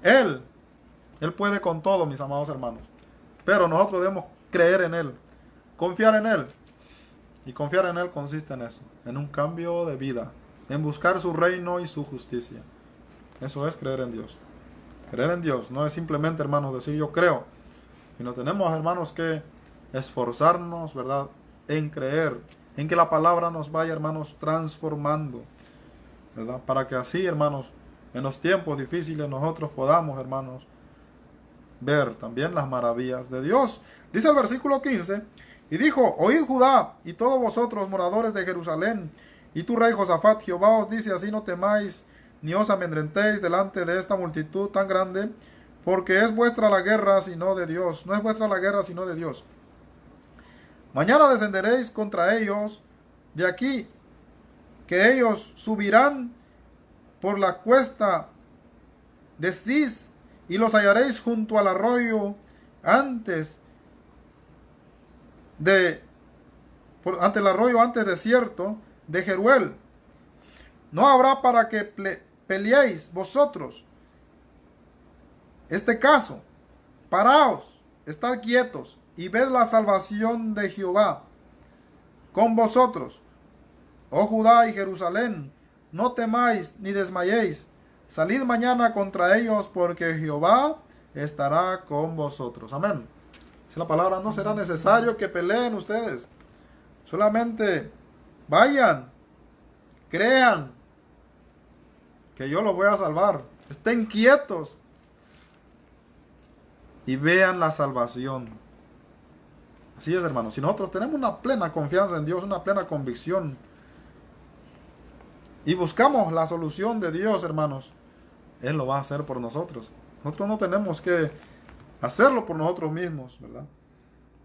Él puede con todo, mis amados hermanos. Pero nosotros debemos creer en Él, confiar en Él. Y confiar en Él consiste en eso, en un cambio de vida, en buscar su reino y su justicia. Eso es creer en Dios. Creer en Dios no es simplemente, hermanos, decir yo creo. Sino tenemos, hermanos, que esforzarnos, ¿verdad?, en creer, en que la palabra nos vaya, hermanos, transformando, ¿verdad? Para que así, hermanos, en los tiempos difíciles nosotros podamos, hermanos, ver también las maravillas de Dios. Dice el versículo 15, y dijo, oíd Judá y todos vosotros moradores de Jerusalén, y tú rey Josafat, Jehová os dice así, no temáis ni os amedrentéis delante de esta multitud tan grande, porque es vuestra la guerra sino de Dios, no es vuestra la guerra sino de Dios. Mañana descenderéis contra ellos de aquí, que ellos subirán por la cuesta de Cis, y los hallaréis junto al arroyo antes desierto de Jeruel. No habrá para que peleéis vosotros este caso. Paraos, estad quietos y ved la salvación de Jehová con vosotros, oh Judá y Jerusalén. No temáis ni desmayéis. Salid mañana contra ellos, porque Jehová estará con vosotros. Amén. Si la palabra, no será necesario que peleen ustedes. Solamente vayan, crean que yo los voy a salvar. Estén quietos y vean la salvación. Así es, hermanos. Si nosotros tenemos una plena confianza en Dios, una plena convicción, y buscamos la solución de Dios, hermanos, Él lo va a hacer por nosotros. Nosotros no tenemos que hacerlo por nosotros mismos, ¿verdad?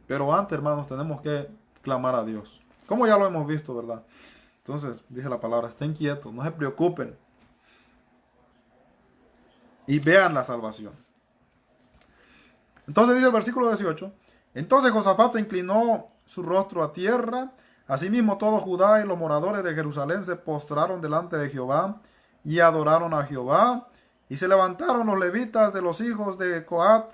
Pero antes, hermanos, tenemos que clamar a Dios. Como ya lo hemos visto, ¿verdad? Entonces, dice la palabra, estén quietos, no se preocupen. Y vean la salvación. Entonces dice el versículo 18. Entonces Josafat se inclinó su rostro a tierra. Asimismo todo Judá y los moradores de Jerusalén se postraron delante de Jehová y adoraron a Jehová. Y se levantaron los levitas de los hijos de Coat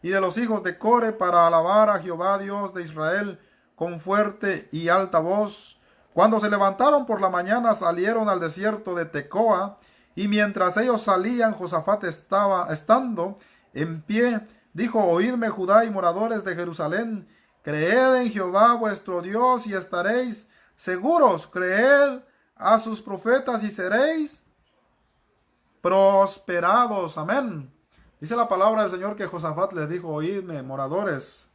y de los hijos de Core para alabar a Jehová Dios de Israel con fuerte y alta voz. Cuando se levantaron por la mañana salieron al desierto de Tecoa, y mientras ellos salían, Josafat estando en pie, dijo, oídme Judá y moradores de Jerusalén, creed en Jehová vuestro Dios y estaréis seguros, creed a sus profetas y seréis prosperados. Amén. Dice la palabra del Señor que Josafat les dijo: oídme, moradores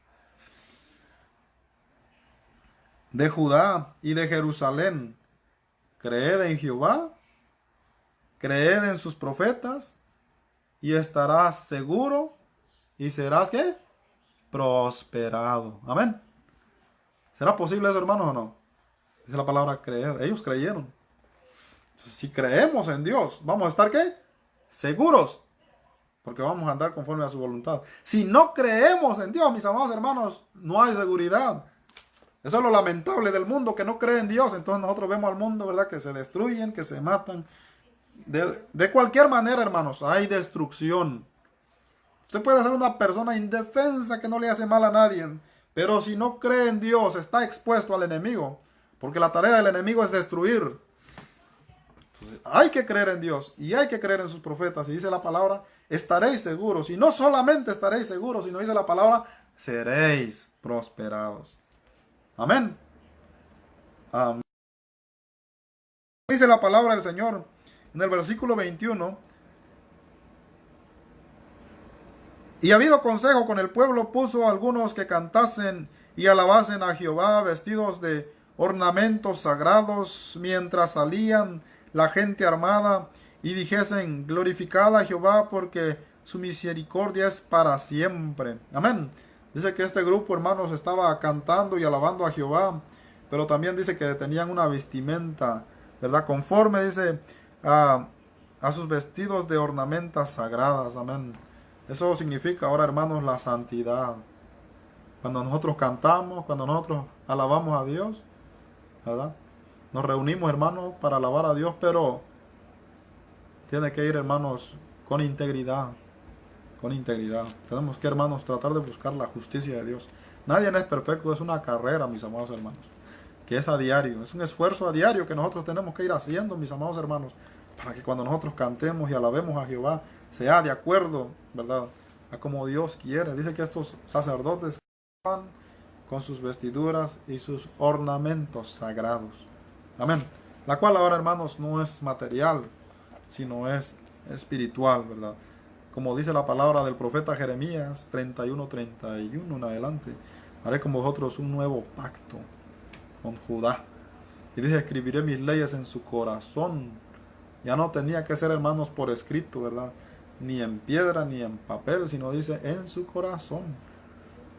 de Judá y de Jerusalén, creed en Jehová, creed en sus profetas, y estarás seguro y serás, ¿qué? Prosperado. Amén. ¿Será posible eso, hermanos, o no? Dice la palabra creer. Ellos creyeron. Entonces, si creemos en Dios, vamos a estar, ¿qué? Seguros. Porque vamos a andar conforme a su voluntad. Si no creemos en Dios, mis amados hermanos, no hay seguridad. Eso es lo lamentable del mundo, que no cree en Dios. Entonces nosotros vemos al mundo, ¿verdad? Que se destruyen, que se matan. De cualquier manera, hermanos, hay destrucción. Usted puede ser una persona indefensa que no le hace mal a nadie, pero si no cree en Dios, está expuesto al enemigo. Porque la tarea del enemigo es destruir. Entonces, hay que creer en Dios y hay que creer en sus profetas. Y dice la palabra, estaréis seguros. Y no solamente estaréis seguros, sino dice la palabra, seréis prosperados. Amén. Amén. Dice la palabra del Señor en el versículo 21. Y habido consejo con el pueblo, puso a algunos que cantasen y alabasen a Jehová, vestidos de ornamentos sagrados, mientras salían la gente armada, y dijesen: glorificad a Jehová, porque su misericordia es para siempre. Amén. Dice que este grupo, hermanos, estaba cantando y alabando a Jehová, pero también dice que tenían una vestimenta, ¿verdad? Conforme, dice, a sus vestidos de ornamentas sagradas. Amén. Eso significa ahora, hermanos, la santidad. Cuando nosotros cantamos, cuando nosotros alabamos a Dios, ¿verdad? Nos reunimos, hermanos, para alabar a Dios, pero tiene que ir, hermanos, con integridad. Con integridad. Tenemos que, hermanos, tratar de buscar la justicia de Dios. Nadie es perfecto, es una carrera, mis amados hermanos, que es a diario. Es un esfuerzo a diario que nosotros tenemos que ir haciendo, mis amados hermanos, para que cuando nosotros cantemos y alabemos a Jehová, sea de acuerdo, ¿verdad?, a como Dios quiere. Dice que estos sacerdotes van con sus vestiduras y sus ornamentos sagrados. Amén. La cual ahora, hermanos, no es material, sino es espiritual, ¿verdad? Como dice la palabra del profeta Jeremías 31:31 en adelante: haré con vosotros un nuevo pacto con Judá. Y dice: escribiré mis leyes en su corazón. Ya no tenía que ser, hermanos, por escrito, ¿verdad?, ni en piedra ni en papel, sino dice en su corazón.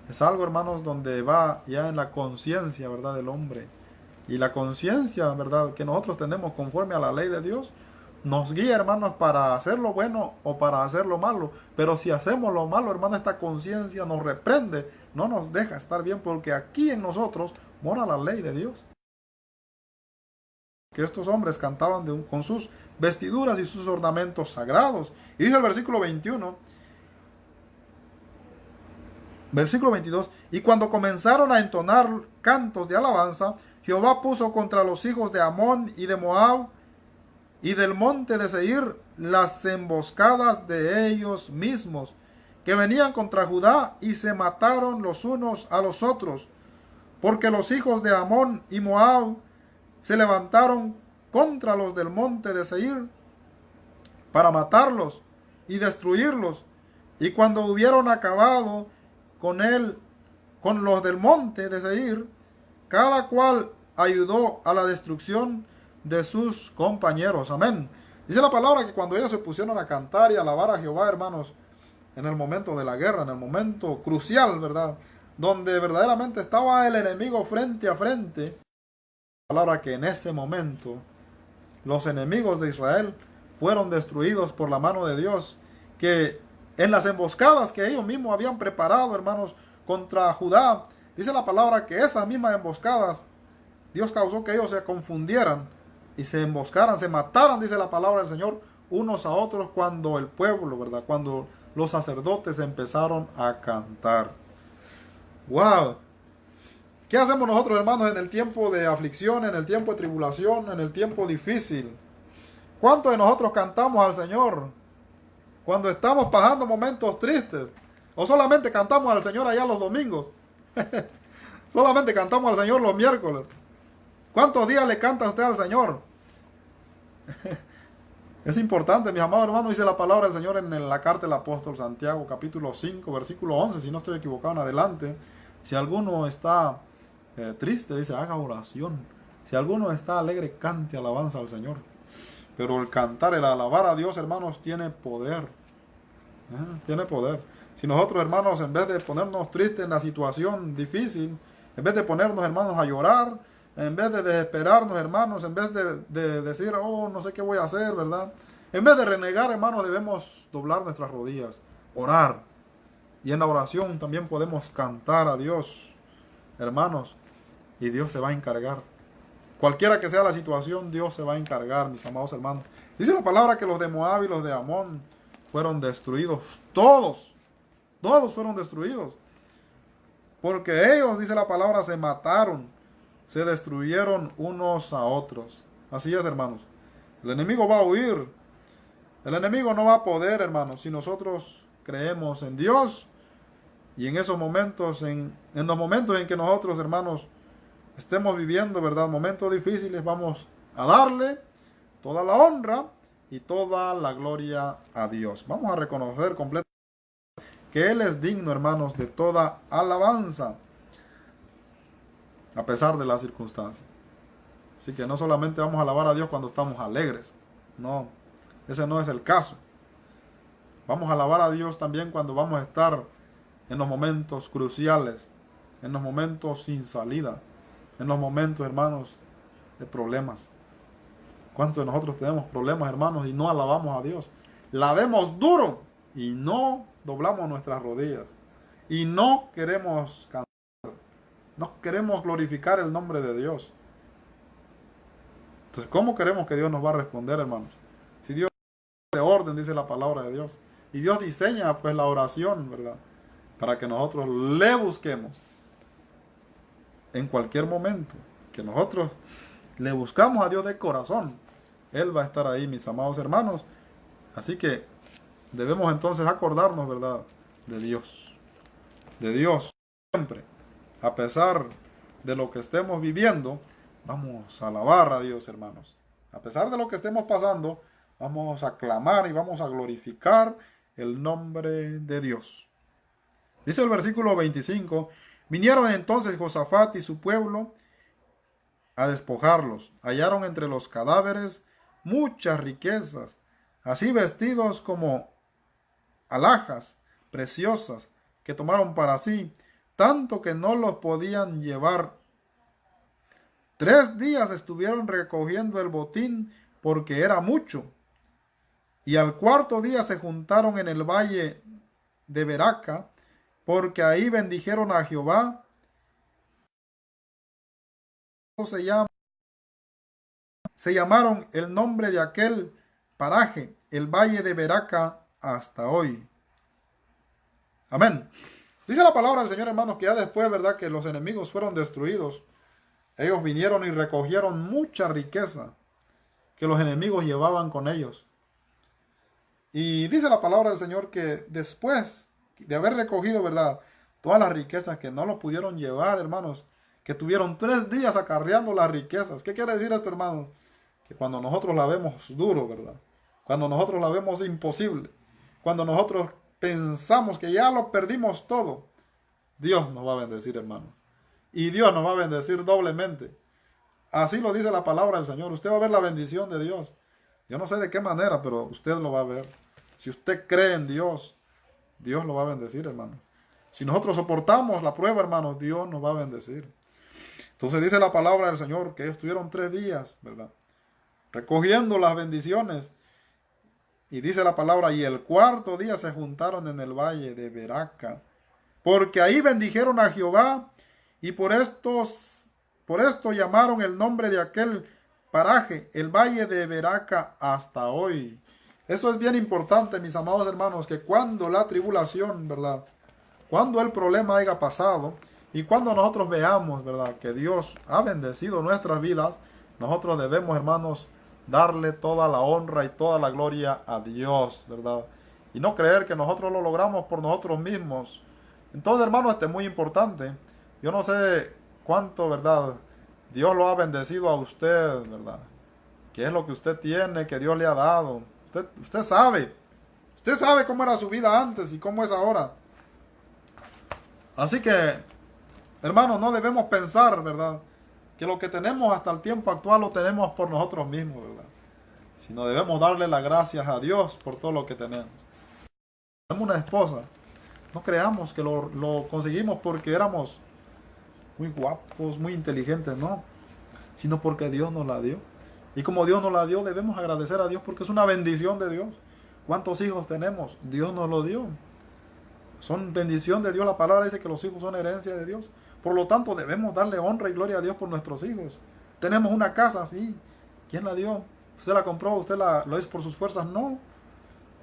Es algo, hermanos, donde va ya en la conciencia, ¿verdad?, del hombre. Y la conciencia, ¿verdad?, que nosotros tenemos conforme a la ley de Dios, nos guía, hermanos, para hacer lo bueno o para hacer lo malo. Pero si hacemos lo malo, hermanos, esta conciencia nos reprende, no nos deja estar bien, porque aquí en nosotros mora la ley de Dios. Que estos hombres cantaban con sus vestiduras y sus ornamentos sagrados. Y dice el versículo 21, versículo 22, y cuando comenzaron a entonar cantos de alabanza, Jehová puso contra los hijos de Amón y de Moab y del monte de Seir las emboscadas de ellos mismos, que venían contra Judá, y se mataron los unos a los otros, porque los hijos de Amón y Moab se levantaron contra los del monte de Seir para matarlos y destruirlos. Y cuando hubieron acabado con los del monte de Seir, cada cual ayudó a la destrucción de sus compañeros. Amén. Dice la palabra que cuando ellos se pusieron a cantar y a alabar a Jehová, hermanos, en el momento de la guerra, en el momento crucial, ¿verdad?, donde verdaderamente estaba el enemigo frente a frente, la palabra que en ese momento los enemigos de Israel fueron destruidos por la mano de Dios, que en las emboscadas que ellos mismos habían preparado, hermanos, contra Judá, dice la palabra que esas mismas emboscadas, Dios causó que ellos se confundieran y se emboscaran, se mataran, dice la palabra del Señor, unos a otros, cuando el pueblo, ¿verdad?, cuando los sacerdotes empezaron a cantar. ¡Wow! ¿Qué hacemos nosotros, hermanos, en el tiempo de aflicción, en el tiempo de tribulación, en el tiempo difícil? ¿Cuántos de nosotros cantamos al Señor cuando estamos pasando momentos tristes? ¿O solamente cantamos al Señor allá los domingos? Solamente cantamos al Señor los miércoles. ¿Cuántos días le canta usted al Señor? Es importante, mis amados hermanos, dice la palabra del Señor en la carta del apóstol Santiago, capítulo 5, versículo 11, si no estoy equivocado en adelante. Si alguno está triste, dice, haga oración. Si alguno está alegre, cante alabanza al Señor. Pero el cantar, el alabar a Dios, hermanos, tiene poder. Tiene poder. Si nosotros, hermanos, en vez de ponernos tristes en la situación difícil, en vez de ponernos, hermanos, a llorar, en vez de desesperarnos, hermanos, en vez de decir, oh, no sé qué voy a hacer, ¿verdad? En vez de renegar, hermanos, debemos doblar nuestras rodillas, orar. Y en la oración también podemos cantar a Dios, hermanos, y Dios se va a encargar. Cualquiera que sea la situación, Dios se va a encargar, mis amados hermanos. Dice la palabra que los de Moab y los de Amón fueron destruidos. Todos fueron destruidos. Porque ellos, dice la palabra, se mataron, se destruyeron unos a otros. Así es, hermanos. El enemigo va a huir. El enemigo no va a poder, hermanos, si nosotros creemos en Dios. Y en esos momentos, en los momentos en que nosotros, hermanos, estemos viviendo, ¿verdad? Momentos difíciles, vamos a darle toda la honra y toda la gloria a Dios. Vamos a reconocer completamente que Él es digno, hermanos, de toda alabanza, a pesar de las circunstancias. Así que no solamente vamos a alabar a Dios cuando estamos alegres. No, ese no es el caso. Vamos a alabar a Dios también cuando vamos a estar en los momentos cruciales, en los momentos sin salida, en los momentos, hermanos, de problemas. ¿Cuántos de nosotros tenemos problemas, hermanos, y no alabamos a Dios? La vemos duro y no doblamos nuestras rodillas. Y no queremos cantar. No queremos glorificar el nombre de Dios. Entonces, ¿cómo queremos que Dios nos va a responder, hermanos? Si Dios de orden, dice la palabra de Dios. Y Dios diseña, pues, la oración, ¿verdad? Para que nosotros le busquemos. En cualquier momento que nosotros le buscamos a Dios de corazón, Él va a estar ahí, mis amados hermanos. Así que debemos entonces acordarnos, ¿verdad? De Dios. De Dios siempre. A pesar de lo que estemos viviendo, vamos a alabar a Dios, hermanos. A pesar de lo que estemos pasando, vamos a clamar y vamos a glorificar el nombre de Dios. Dice el versículo 25, vinieron entonces Josafat y su pueblo a despojarlos. Hallaron entre los cadáveres muchas riquezas, así vestidos como alhajas preciosas que tomaron para sí, tanto que no los podían llevar. 3 días estuvieron recogiendo el botín porque era mucho. Y al 4.º día se juntaron en el valle de Beraca, porque ahí bendijeron a Jehová. Se llamaron el nombre de aquel paraje, el valle de Beraca, hasta hoy. Amén. Dice la palabra del Señor, hermanos, que ya después, ¿verdad?, que los enemigos fueron destruidos, ellos vinieron y recogieron mucha riqueza que los enemigos llevaban con ellos. Y dice la palabra del Señor que después de haber recogido, ¿verdad?, todas las riquezas, que no lo pudieron llevar, hermanos, que tuvieron 3 días acarreando las riquezas. ¿Qué quiere decir esto, hermanos? Que cuando nosotros la vemos duro, ¿verdad?, cuando nosotros la vemos imposible, cuando nosotros pensamos que ya lo perdimos todo, Dios nos va a bendecir, hermanos. Y Dios nos va a bendecir doblemente. Así lo dice la palabra del Señor. Usted va a ver la bendición de Dios. Yo no sé de qué manera, pero usted lo va a ver. Si usted cree en Dios, Dios lo va a bendecir, hermano. Si nosotros soportamos la prueba, hermanos, Dios nos va a bendecir. Entonces dice la palabra del Señor que ellos estuvieron 3 días, ¿verdad?, recogiendo las bendiciones. Y dice la palabra, y el 4.º día se juntaron en el valle de Beraca, porque ahí bendijeron a Jehová, y por esto llamaron el nombre de aquel paraje, el valle de Beraca, hasta hoy. Eso es bien importante, mis amados hermanos, que cuando la tribulación, ¿verdad?, cuando el problema haya pasado, y cuando nosotros veamos, ¿verdad?, que Dios ha bendecido nuestras vidas, nosotros debemos, hermanos, darle toda la honra y toda la gloria a Dios, ¿verdad? Y no creer que nosotros lo logramos por nosotros mismos. Entonces, hermanos, esto es muy importante. Yo no sé cuánto, ¿verdad?, Dios lo ha bendecido a usted, ¿verdad?, qué es lo que usted tiene, que Dios le ha dado. Usted sabe. Usted sabe cómo era su vida antes y cómo es ahora. Así que, hermanos, no debemos pensar, ¿verdad?, que lo que tenemos hasta el tiempo actual lo tenemos por nosotros mismos, ¿verdad?, sino debemos darle las gracias a Dios por todo lo que tenemos. Tenemos una esposa. No creamos que lo conseguimos porque éramos muy guapos, muy inteligentes, no, sino porque Dios nos la dio. Y como Dios nos la dio, debemos agradecer a Dios porque es una bendición de Dios. ¿Cuántos hijos tenemos? Dios nos lo dio. Son bendición de Dios. La palabra dice que los hijos son herencia de Dios. Por lo tanto, debemos darle honra y gloria a Dios por nuestros hijos. Tenemos una casa, sí. ¿Quién la dio? ¿Usted la compró? ¿Usted lo hizo por sus fuerzas? No.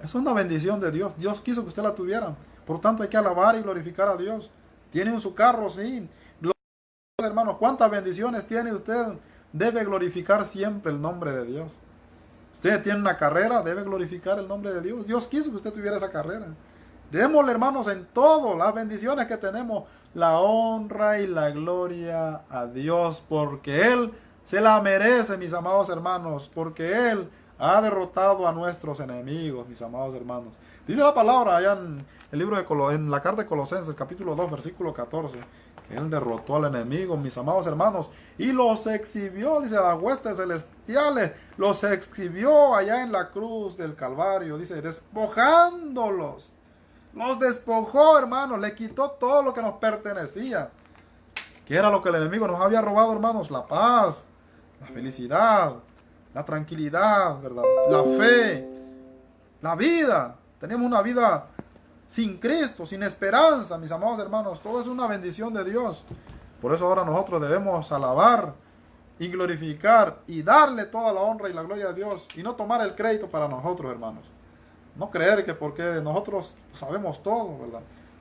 Es una bendición de Dios. Dios quiso que usted la tuviera. Por lo tanto, hay que alabar y glorificar a Dios. ¿Tiene su carro? Sí. Hermanos, ¿cuántas bendiciones tiene usted? Debe glorificar siempre el nombre de Dios. Usted tiene una carrera, debe glorificar el nombre de Dios. Dios quiso que usted tuviera esa carrera. Démosle, hermanos, en todo, las bendiciones que tenemos, la honra y la gloria a Dios, porque Él se la merece, mis amados hermanos, porque Él ha derrotado a nuestros enemigos, mis amados hermanos. Dice la palabra allá en el libro en la carta de Colosenses, capítulo 2, versículo 14, que Él derrotó al enemigo, mis amados hermanos, y los exhibió, dice, las huestes celestiales, los exhibió allá en la cruz del Calvario, dice, despojándolos. Los despojó, hermanos, le quitó todo lo que nos pertenecía. ¿Qué era lo que el enemigo nos había robado, hermanos? La paz, la felicidad, la tranquilidad, ¿verdad?, la fe, la vida. Teníamos una vida sin Cristo, sin esperanza, mis amados hermanos. Todo es una bendición de Dios. Por eso ahora nosotros debemos alabar y glorificar y darle toda la honra y la gloria a Dios y no tomar el crédito para nosotros, hermanos. No creer que porque nosotros sabemos todo, ¿verdad?,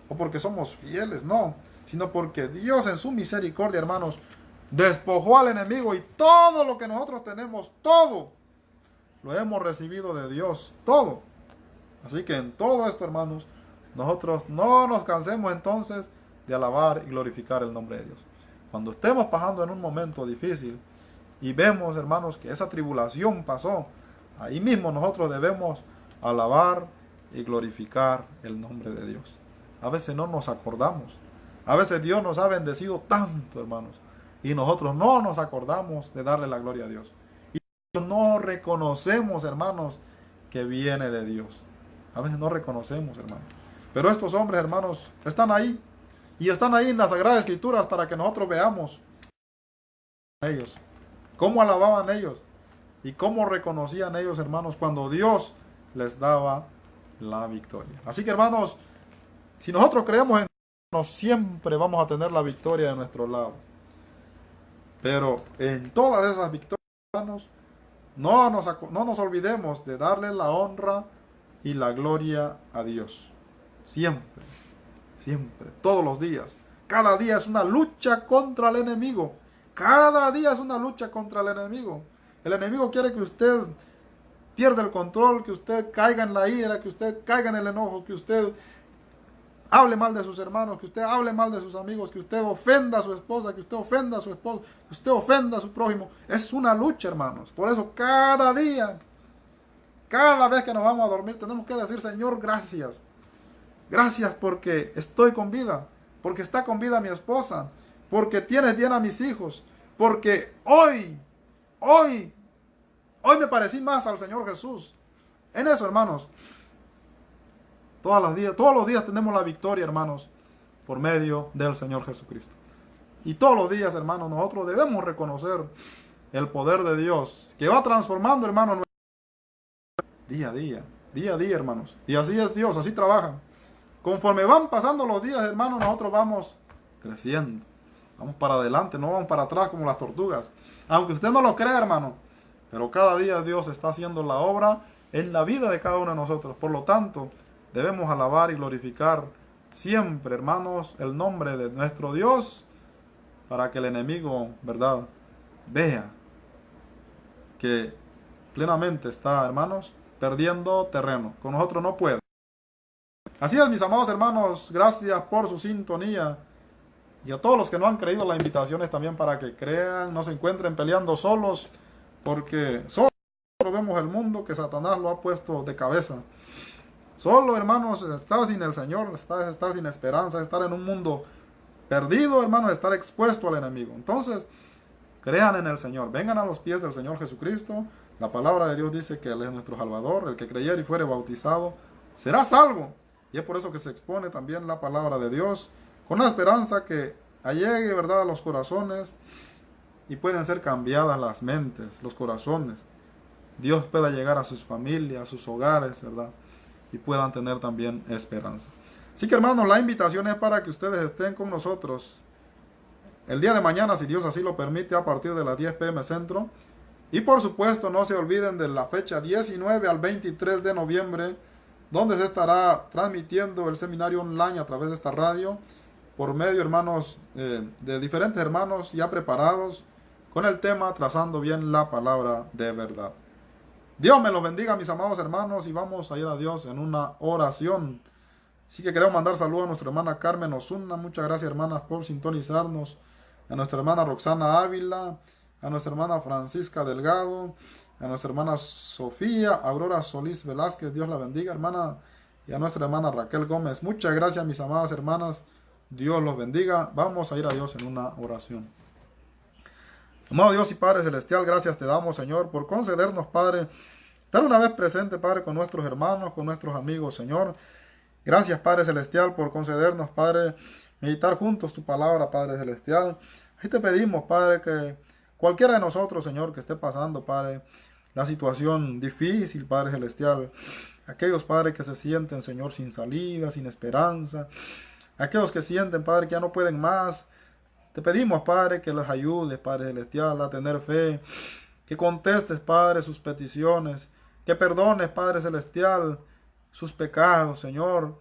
o porque somos fieles, no, sino porque Dios en su misericordia, hermanos, despojó al enemigo y todo lo que nosotros tenemos, todo, lo hemos recibido de Dios, todo. Así que en todo esto, hermanos, nosotros no nos cansemos entonces de alabar y glorificar el nombre de Dios. Cuando estemos pasando en un momento difícil y vemos, hermanos, que esa tribulación pasó, ahí mismo nosotros debemos alabar y glorificar el nombre de Dios. A veces no nos acordamos. A veces Dios nos ha bendecido tanto, hermanos, y nosotros no nos acordamos de darle la gloria a Dios. Y no reconocemos, hermanos, que viene de Dios. A veces no reconocemos, hermanos. Pero estos hombres, hermanos, están ahí. Y están ahí en las Sagradas Escrituras para que nosotros veamos ellos. Cómo alababan ellos. Y cómo reconocían ellos, hermanos, cuando Dios les daba la victoria. Así que, hermanos, si nosotros creemos en Dios, siempre vamos a tener la victoria de nuestro lado. Pero en todas esas victorias, hermanos, no nos olvidemos de darle la honra y la gloria a Dios. Siempre, siempre, todos los días. Cada día es una lucha contra el enemigo. Cada día es una lucha contra el enemigo. El enemigo quiere que usted pierda el control, que usted caiga en la ira, que usted caiga en el enojo, que usted hable mal de sus hermanos, que usted hable mal de sus amigos, que usted ofenda a su esposa, que usted ofenda a su esposo, que usted ofenda a su prójimo. Es una lucha, hermanos. Por eso cada día, cada vez que nos vamos a dormir, tenemos que decir: Señor, gracias. Gracias porque estoy con vida, porque está con vida mi esposa, porque tienes bien a mis hijos, porque hoy me parecí más al Señor Jesús. En eso, hermanos, todos los días tenemos la victoria, hermanos, por medio del Señor Jesucristo. Y todos los días, hermanos, nosotros debemos reconocer el poder de Dios, que va transformando, hermanos, día a día, hermanos. Y así es Dios, así trabaja. Conforme van pasando los días, hermanos, nosotros vamos creciendo. Vamos para adelante, no vamos para atrás como las tortugas. Aunque usted no lo crea, hermano, pero cada día Dios está haciendo la obra en la vida de cada uno de nosotros. Por lo tanto, debemos alabar y glorificar siempre, hermanos, el nombre de nuestro Dios, para que el enemigo, ¿verdad?, vea que plenamente está, hermanos, perdiendo terreno. Con nosotros no puede. Así es, mis amados hermanos, gracias por su sintonía. Y a todos los que no han creído, la invitación es también para que crean, no se encuentren peleando solos, porque solos vemos el mundo que Satanás lo ha puesto de cabeza. Solo, hermanos, estar sin el Señor, estar sin esperanza, estar en un mundo perdido, hermanos, estar expuesto al enemigo. Entonces, crean en el Señor, vengan a los pies del Señor Jesucristo. La palabra de Dios dice que Él es nuestro Salvador. El que creyere y fuere bautizado será salvo. Y es por eso que se expone también la palabra de Dios, con la esperanza que allegue, ¿verdad?, a los corazones y pueden ser cambiadas las mentes, los corazones. Dios pueda llegar a sus familias, a sus hogares, ¿verdad?, y puedan tener también esperanza. Así que, hermanos, la invitación es para que ustedes estén con nosotros el día de mañana, si Dios así lo permite, a partir de las 10 p.m. Centro. Y por supuesto, no se olviden de la fecha 19 al 23 de noviembre, donde se estará transmitiendo el seminario online a través de esta radio, por medio, hermanos, de diferentes hermanos ya preparados con el tema Trazando bien la palabra de verdad. Dios me los bendiga, mis amados hermanos, y vamos a ir a Dios en una oración. Así que queremos mandar saludos a nuestra hermana Carmen Osuna. Muchas gracias, hermanas, por sintonizarnos. A nuestra hermana Roxana Ávila, a nuestra hermana Francisca Delgado, a nuestra hermana Sofía Aurora Solís Velázquez, Dios la bendiga, hermana, y a nuestra hermana Raquel Gómez. Muchas gracias, mis amadas hermanas, Dios los bendiga. Vamos a ir a Dios en una oración. Amado Dios y Padre Celestial, gracias te damos, Señor, por concedernos, Padre, estar una vez presente, Padre, con nuestros hermanos, con nuestros amigos, Señor. Gracias, Padre Celestial, por concedernos, Padre, meditar juntos tu palabra, Padre Celestial. Ahí te pedimos, Padre, que cualquiera de nosotros, Señor, que esté pasando, Padre, la situación difícil, Padre Celestial, aquellos, Padre, que se sienten, Señor, sin salida, sin esperanza, aquellos que sienten, Padre, que ya no pueden más, te pedimos, Padre, que los ayudes, Padre Celestial, a tener fe, que contestes, Padre, sus peticiones, que perdones, Padre Celestial, sus pecados, Señor,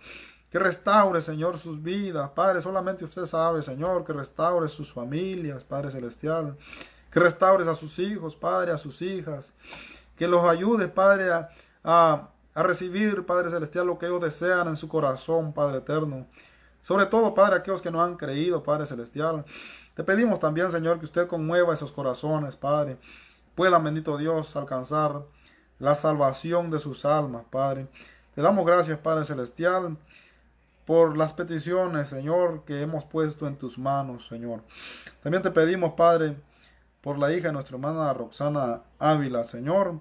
que restaure, Señor, sus vidas, Padre, solamente usted sabe, Señor, que restaure sus familias, Padre Celestial, que restaures a sus hijos, Padre, a sus hijas, que los ayude, Padre, a recibir, Padre Celestial, lo que ellos desean en su corazón, Padre eterno. Sobre todo, Padre, aquellos que no han creído, Padre Celestial. Te pedimos también, Señor, que usted conmueva esos corazones, Padre. Puedan, bendito Dios, alcanzar la salvación de sus almas, Padre. Te damos gracias, Padre Celestial, por las peticiones, Señor, que hemos puesto en tus manos, Señor. También te pedimos, Padre, por la hija de nuestra hermana Roxana Ávila, Señor.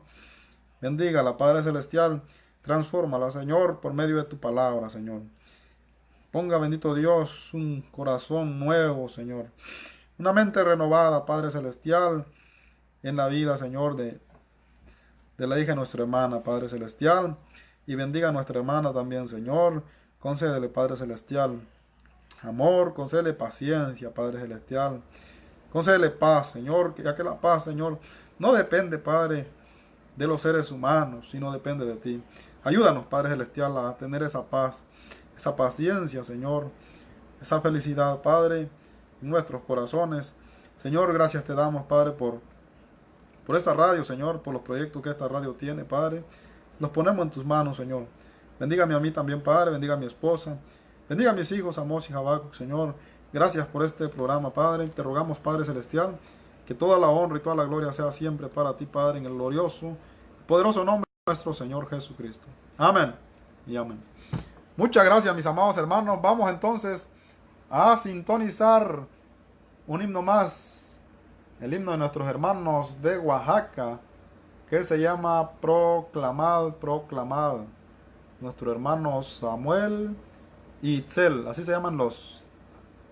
Bendígala, Padre Celestial. Transfórmala, Señor, por medio de tu palabra, Señor. Ponga, bendito Dios, un corazón nuevo, Señor. Una mente renovada, Padre Celestial, en la vida, Señor, de la hija de nuestra hermana, Padre Celestial. Y bendiga a nuestra hermana también, Señor. Concédele, Padre Celestial, amor. Concédele paciencia, Padre Celestial. Concédele paz, Señor. Ya que la paz, Señor, no depende, Padre, de los seres humanos, sino depende de ti. Ayúdanos, Padre Celestial, a tener esa paz, esa paciencia, Señor, esa felicidad, Padre, en nuestros corazones. Señor, gracias te damos, Padre, por esta radio, Señor, por los proyectos que esta radio tiene, Padre. Los ponemos en tus manos, Señor. Bendígame a mí también, Padre. Bendiga a mi esposa. Bendiga a mis hijos, Amós y Habacuc, Señor. Gracias por este programa, Padre. Te rogamos, Padre Celestial, que toda la honra y toda la gloria sea siempre para ti, Padre, en el glorioso, poderoso nombre de nuestro Señor Jesucristo. Amén y amén. Muchas gracias, mis amados hermanos. Vamos entonces a sintonizar un himno más. El himno de nuestros hermanos de Oaxaca, que se llama Proclamad, Proclamad. Nuestro hermano Samuel y Itzel, así se llaman los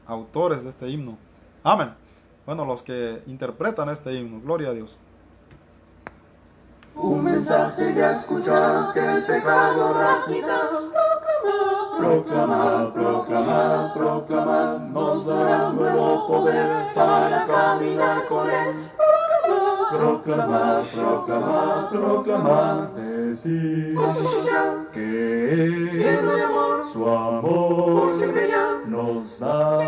autores de este himno. Amén. Bueno, los que interpretan este himno. Gloria a Dios. Un mensaje ya escuchado que el pecado habrá quitado. Proclamad, proclamad, proclamad, nos dará nuevo poder para caminar con él. Proclamad, proclamad, proclamad, decir que su amor nos da.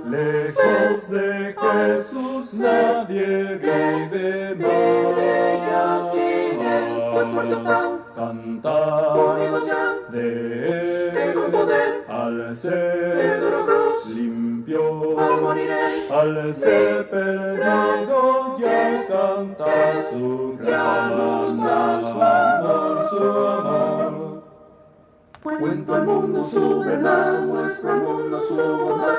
Lejos de Jesús nadie vive más. Pues muertos están, cantar unidos ya de él, con poder, al ser limpio, al morir él, al ser perdido y al cantar su gran Cuento al mundo su verdad, muestro al mundo su bondad.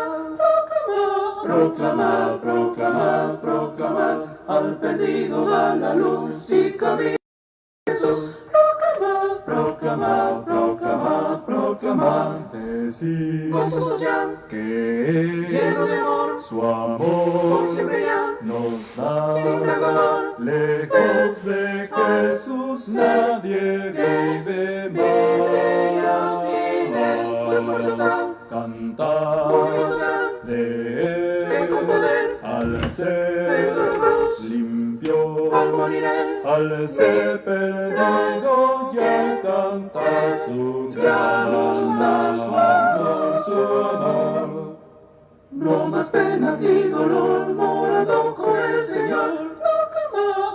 Proclamad, proclamad, proclamad, al perdido da la luz y camina Jesús. Proclamad, proclamad, proclamad, decid Gozosos ya, que lleno de amor, su amor siempre ya, nos da. sin dolor. Lejos de Jesús nadie vive más. Pues muerto está, Cantar morido ya, de que con poder, al en ser la cruz, limpio, al morir él, al ser perdido ya cantar su gracia, su amor, su amor. no más penas ni dolor, morando con el Señor.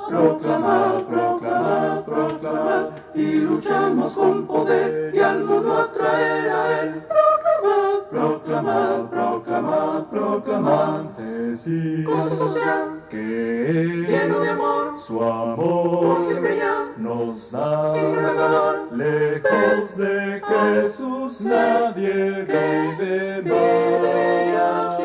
Proclamad, proclamad, proclamad, Y luchamos con poder y al mundo atraer a él. proclamad, proclamad, proclamad, decid Gozosos ya, que lleno de amor, su amor siempre ya, nos da. sin dolor. Lejos de Jesús nadie vive más.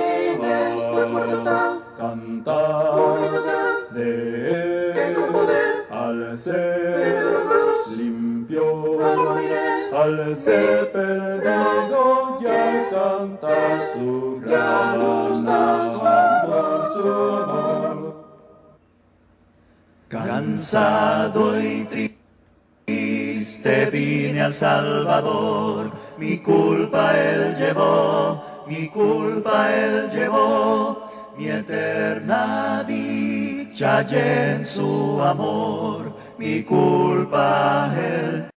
Pues muerto está, Cantar morido ya, de que con poder, al en la ser cruz, limpio, al morir él, al ser perdido ya cantar su gracia, su amor, su amor. Cansado y triste vine al Salvador, mi culpa él llevó, mi culpa él llevó, mi eterna dicha hallé en su amor, mi culpa él